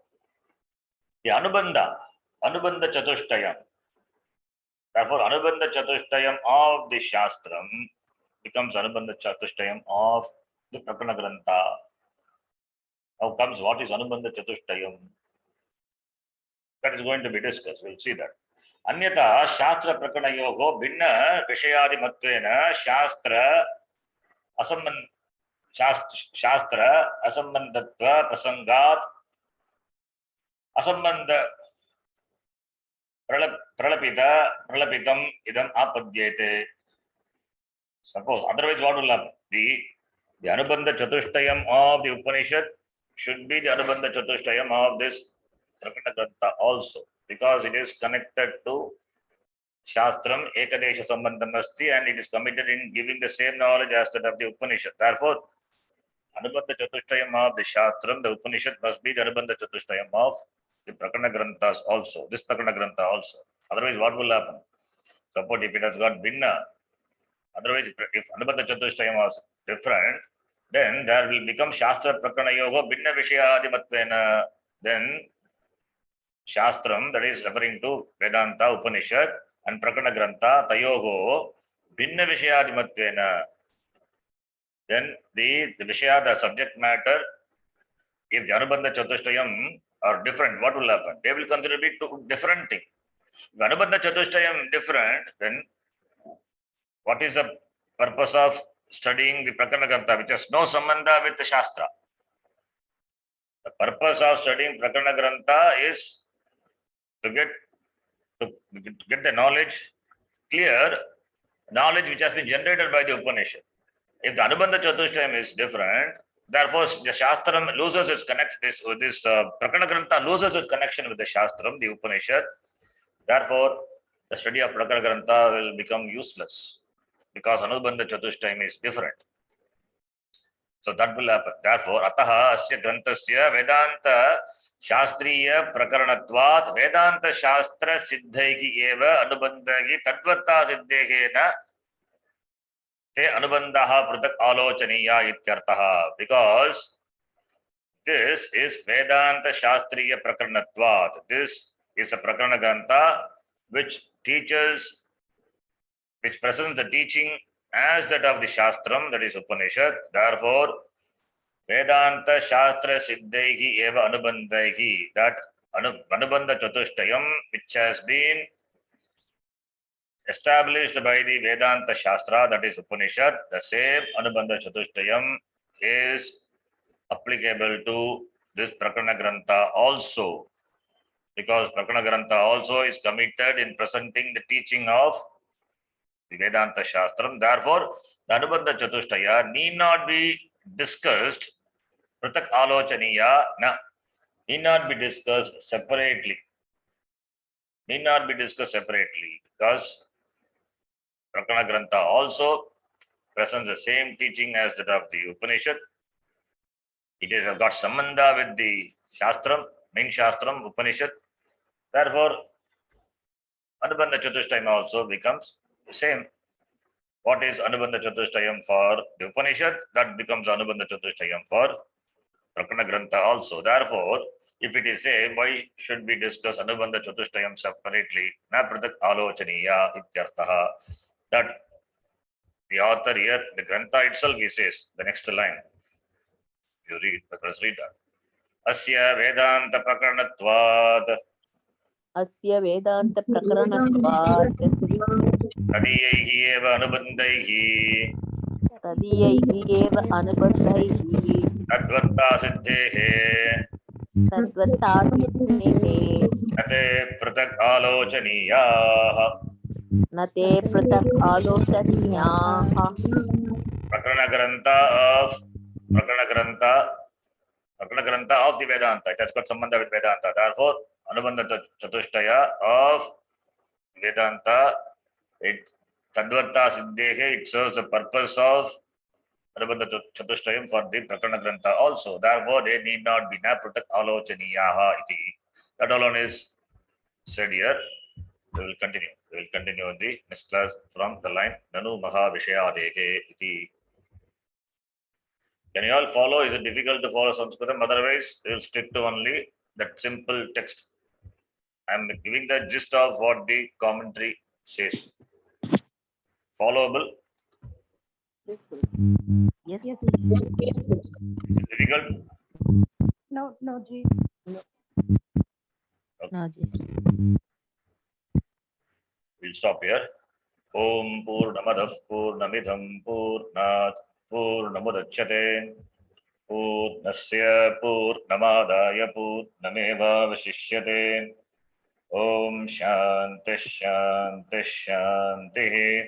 Speaker 1: the Anubandha Chatushtayam. Therefore, Anubandha Chatushtayam of the Shastram becomes Anubandha Chatushtayam of the Prakarana Grantha. Now comes what is Anubandha Chatushtayam. That is going to be discussed. We'll see that. Anyata Shastra Prakarana Yogo Binna Vishayadi Matvena Shastra Asambandhatva Prasangat Asambandha Pralapitam idam apadyete. Suppose, otherwise what will happen? The Anubandha Chatushtayam of the Upanishad should be the Anubandha Chatushtayam of this Prakarana Grantha also, because it is connected to Shastram, Ekadesha Sambandham Asti, and it is committed in giving the same knowledge as that of the Upanishad. Therefore, Anubandha Chatushtayam of the Shastram, the Upanishad must be the Anubandha Chatushtayam of the Prakarana Granthas also, this Prakarana Grantha also. Otherwise, what will happen? Suppose if it has got Binna, otherwise, if Anubandha Chatushtayam was different, then there will become Shastra Prakarana Yoga Binna Vishayadi Matvena. Then Shastram, that is referring to Vedanta, Upanishad, and Prakarana Grantha, Tayogo, Binna Vishayadi Matvena. Then the Vishaya, the subject matter, if the Anubandha Chatushtayam are different, what will happen? They will consider it two different things. If Anubandha Chatushtayam different, then what is the purpose of studying the Prakarana Grantha, which has no sambandha with the Shastra? The purpose of studying Prakarana Grantha is to get the knowledge, clear knowledge which has been generated by the Upanishad. If the Anubandha Chatushtayam is different, therefore the Shastram loses its connection. This Prakarana Grantha loses its connection with the Shastram, the Upanishad. Therefore, the study of Prakarana Grantha will become useless because Anubandha Chatushtayam is different. So that will happen. Therefore, Ataha Asya Granthasya Vedanta Shastriya Prakaranatvat Vedanta Shastra Siddhaiki Eva Anubandhagi Tadvatta Siddhekena Te Anubandaha Pratak Alochaniya Ityartaha. Because this is Vedanta Shastriya Prakaranatvat. This is a Prakarana Grantha which presents the teaching as that of the Shastram, that is Upanishad. Therefore, Vedanta Shastra Siddhaihi Eva Anubandhaihi, that Anubandha Chatushtayam, which has been established by the Vedanta Shastra, that is Upanishad, the same Anubandha Chatushtayam is applicable to this Prakarana Grantha also, because Prakarana Grantha also is committed in presenting the teaching of the Vedanta Shastram. Therefore, the Anubandha Chatushtaya need not be discussed Pratak Alochaniya, need not be discussed separately. Because Prakarana Grantha also presents the same teaching as that of the Upanishad. It has got sambandha with the Shastram, main Shastram, Upanishad. Therefore, Anubandha Chatushtayam also becomes the same. What is Anubandha Chatushtayam for the Upanishad? That becomes Anubandha Chatushtayam for Prakarana Grantha also. Therefore, If it is say, why should we discuss Anubandha Chatushtayam separately? Na pratak alochaniya ityartaha. That the author here, the Grantha itself, he says, the next line. You read, let's read that. Asya Vedanta Prakaranatvad
Speaker 3: Asya Vedanta Prakaranatvat
Speaker 1: Tadiyaihi eva Anubandhaihi
Speaker 3: Tadiyaihi eva Anubandhaihi
Speaker 1: Tadvatta Siddhehe
Speaker 3: Tadvatta Siddhehe
Speaker 1: Nate Pratak Alochaniyaha.
Speaker 3: Nate Pratak Alochaniyaha.
Speaker 1: Prakarana Grantha of the Vedanta. It has got sambandha with Vedanta. Therefore, Anubandha Chatushtaya of Vedanta, it Tadvatta Siddhehe, it serves the purpose of Anubandha Chatushtayam for the Prakarana Grantha also. Therefore, they need not be na pratak alochaniyaha iti. That alone is said here. We will continue. We will continue in the next class from the line Nanu Maha Vishayadeke iti. Can you all follow? Is it difficult to follow Sanskritam? Otherwise, we will stick to only that simple text. I am giving the gist of what the commentary says. Followable?
Speaker 3: Yes.
Speaker 1: Difficult?
Speaker 4: No, Ji.
Speaker 3: No, Ji.
Speaker 1: We'll stop here. Om Purnamadav Purnamidham Purnat Purnamudachyate Purnasya Purnamadaya Purnameva Vashishyate. Om Shanti Shanti Shanti.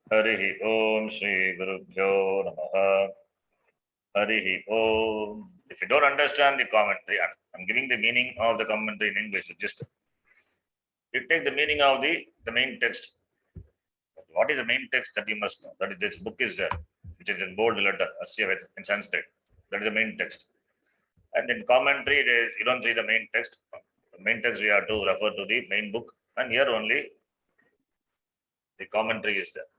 Speaker 1: Harihi Om Shri Gurubhyo Namaha. Harihi Om. If you don't understand the commentary, I'm giving the meaning of the commentary in English. Just you take the meaning of the main text. What is the main text that you must know? That is, this book is there, which is in bold letter, Asya in Sanskrit. That is the main text. And in commentary, it is, you don't see the main text. The main text we have to refer to the main book, and here only the commentary is there.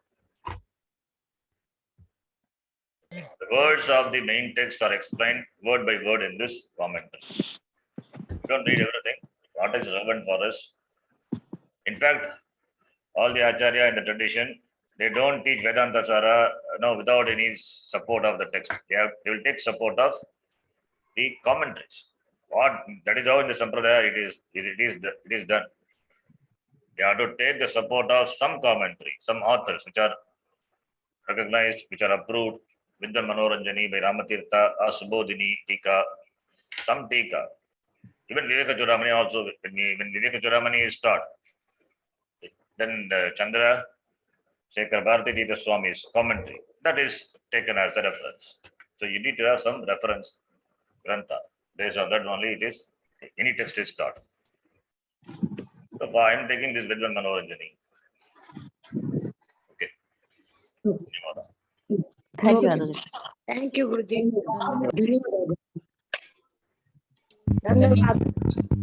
Speaker 1: The words of the main text are explained word by word in this commentary. You don't read everything. What is relevant for us? In fact, all the Acharya in the tradition, they don't teach Vedantasara without any support of the text. They will take support of the commentaries. That is how in the Sampradaya it is done. You have to take the support of some commentary, some authors which are recognized, which are approved, with the Manoranjani by Ramatirtha, Subodhini, Tika, some Tika. Even Viveka Chudamani also, when Viveka Chudamani is taught, then the Chandra Shekhar Bharati Tita Swami's commentary, that is taken as a reference. So you need to have some reference grantha. Based on that only it is, any text is taught. So I am taking this Vidwan Manoranjani. Okay.
Speaker 3: Thank you, Anuj.
Speaker 4: Thank you, Guruji.
Speaker 2: Dhanyavad.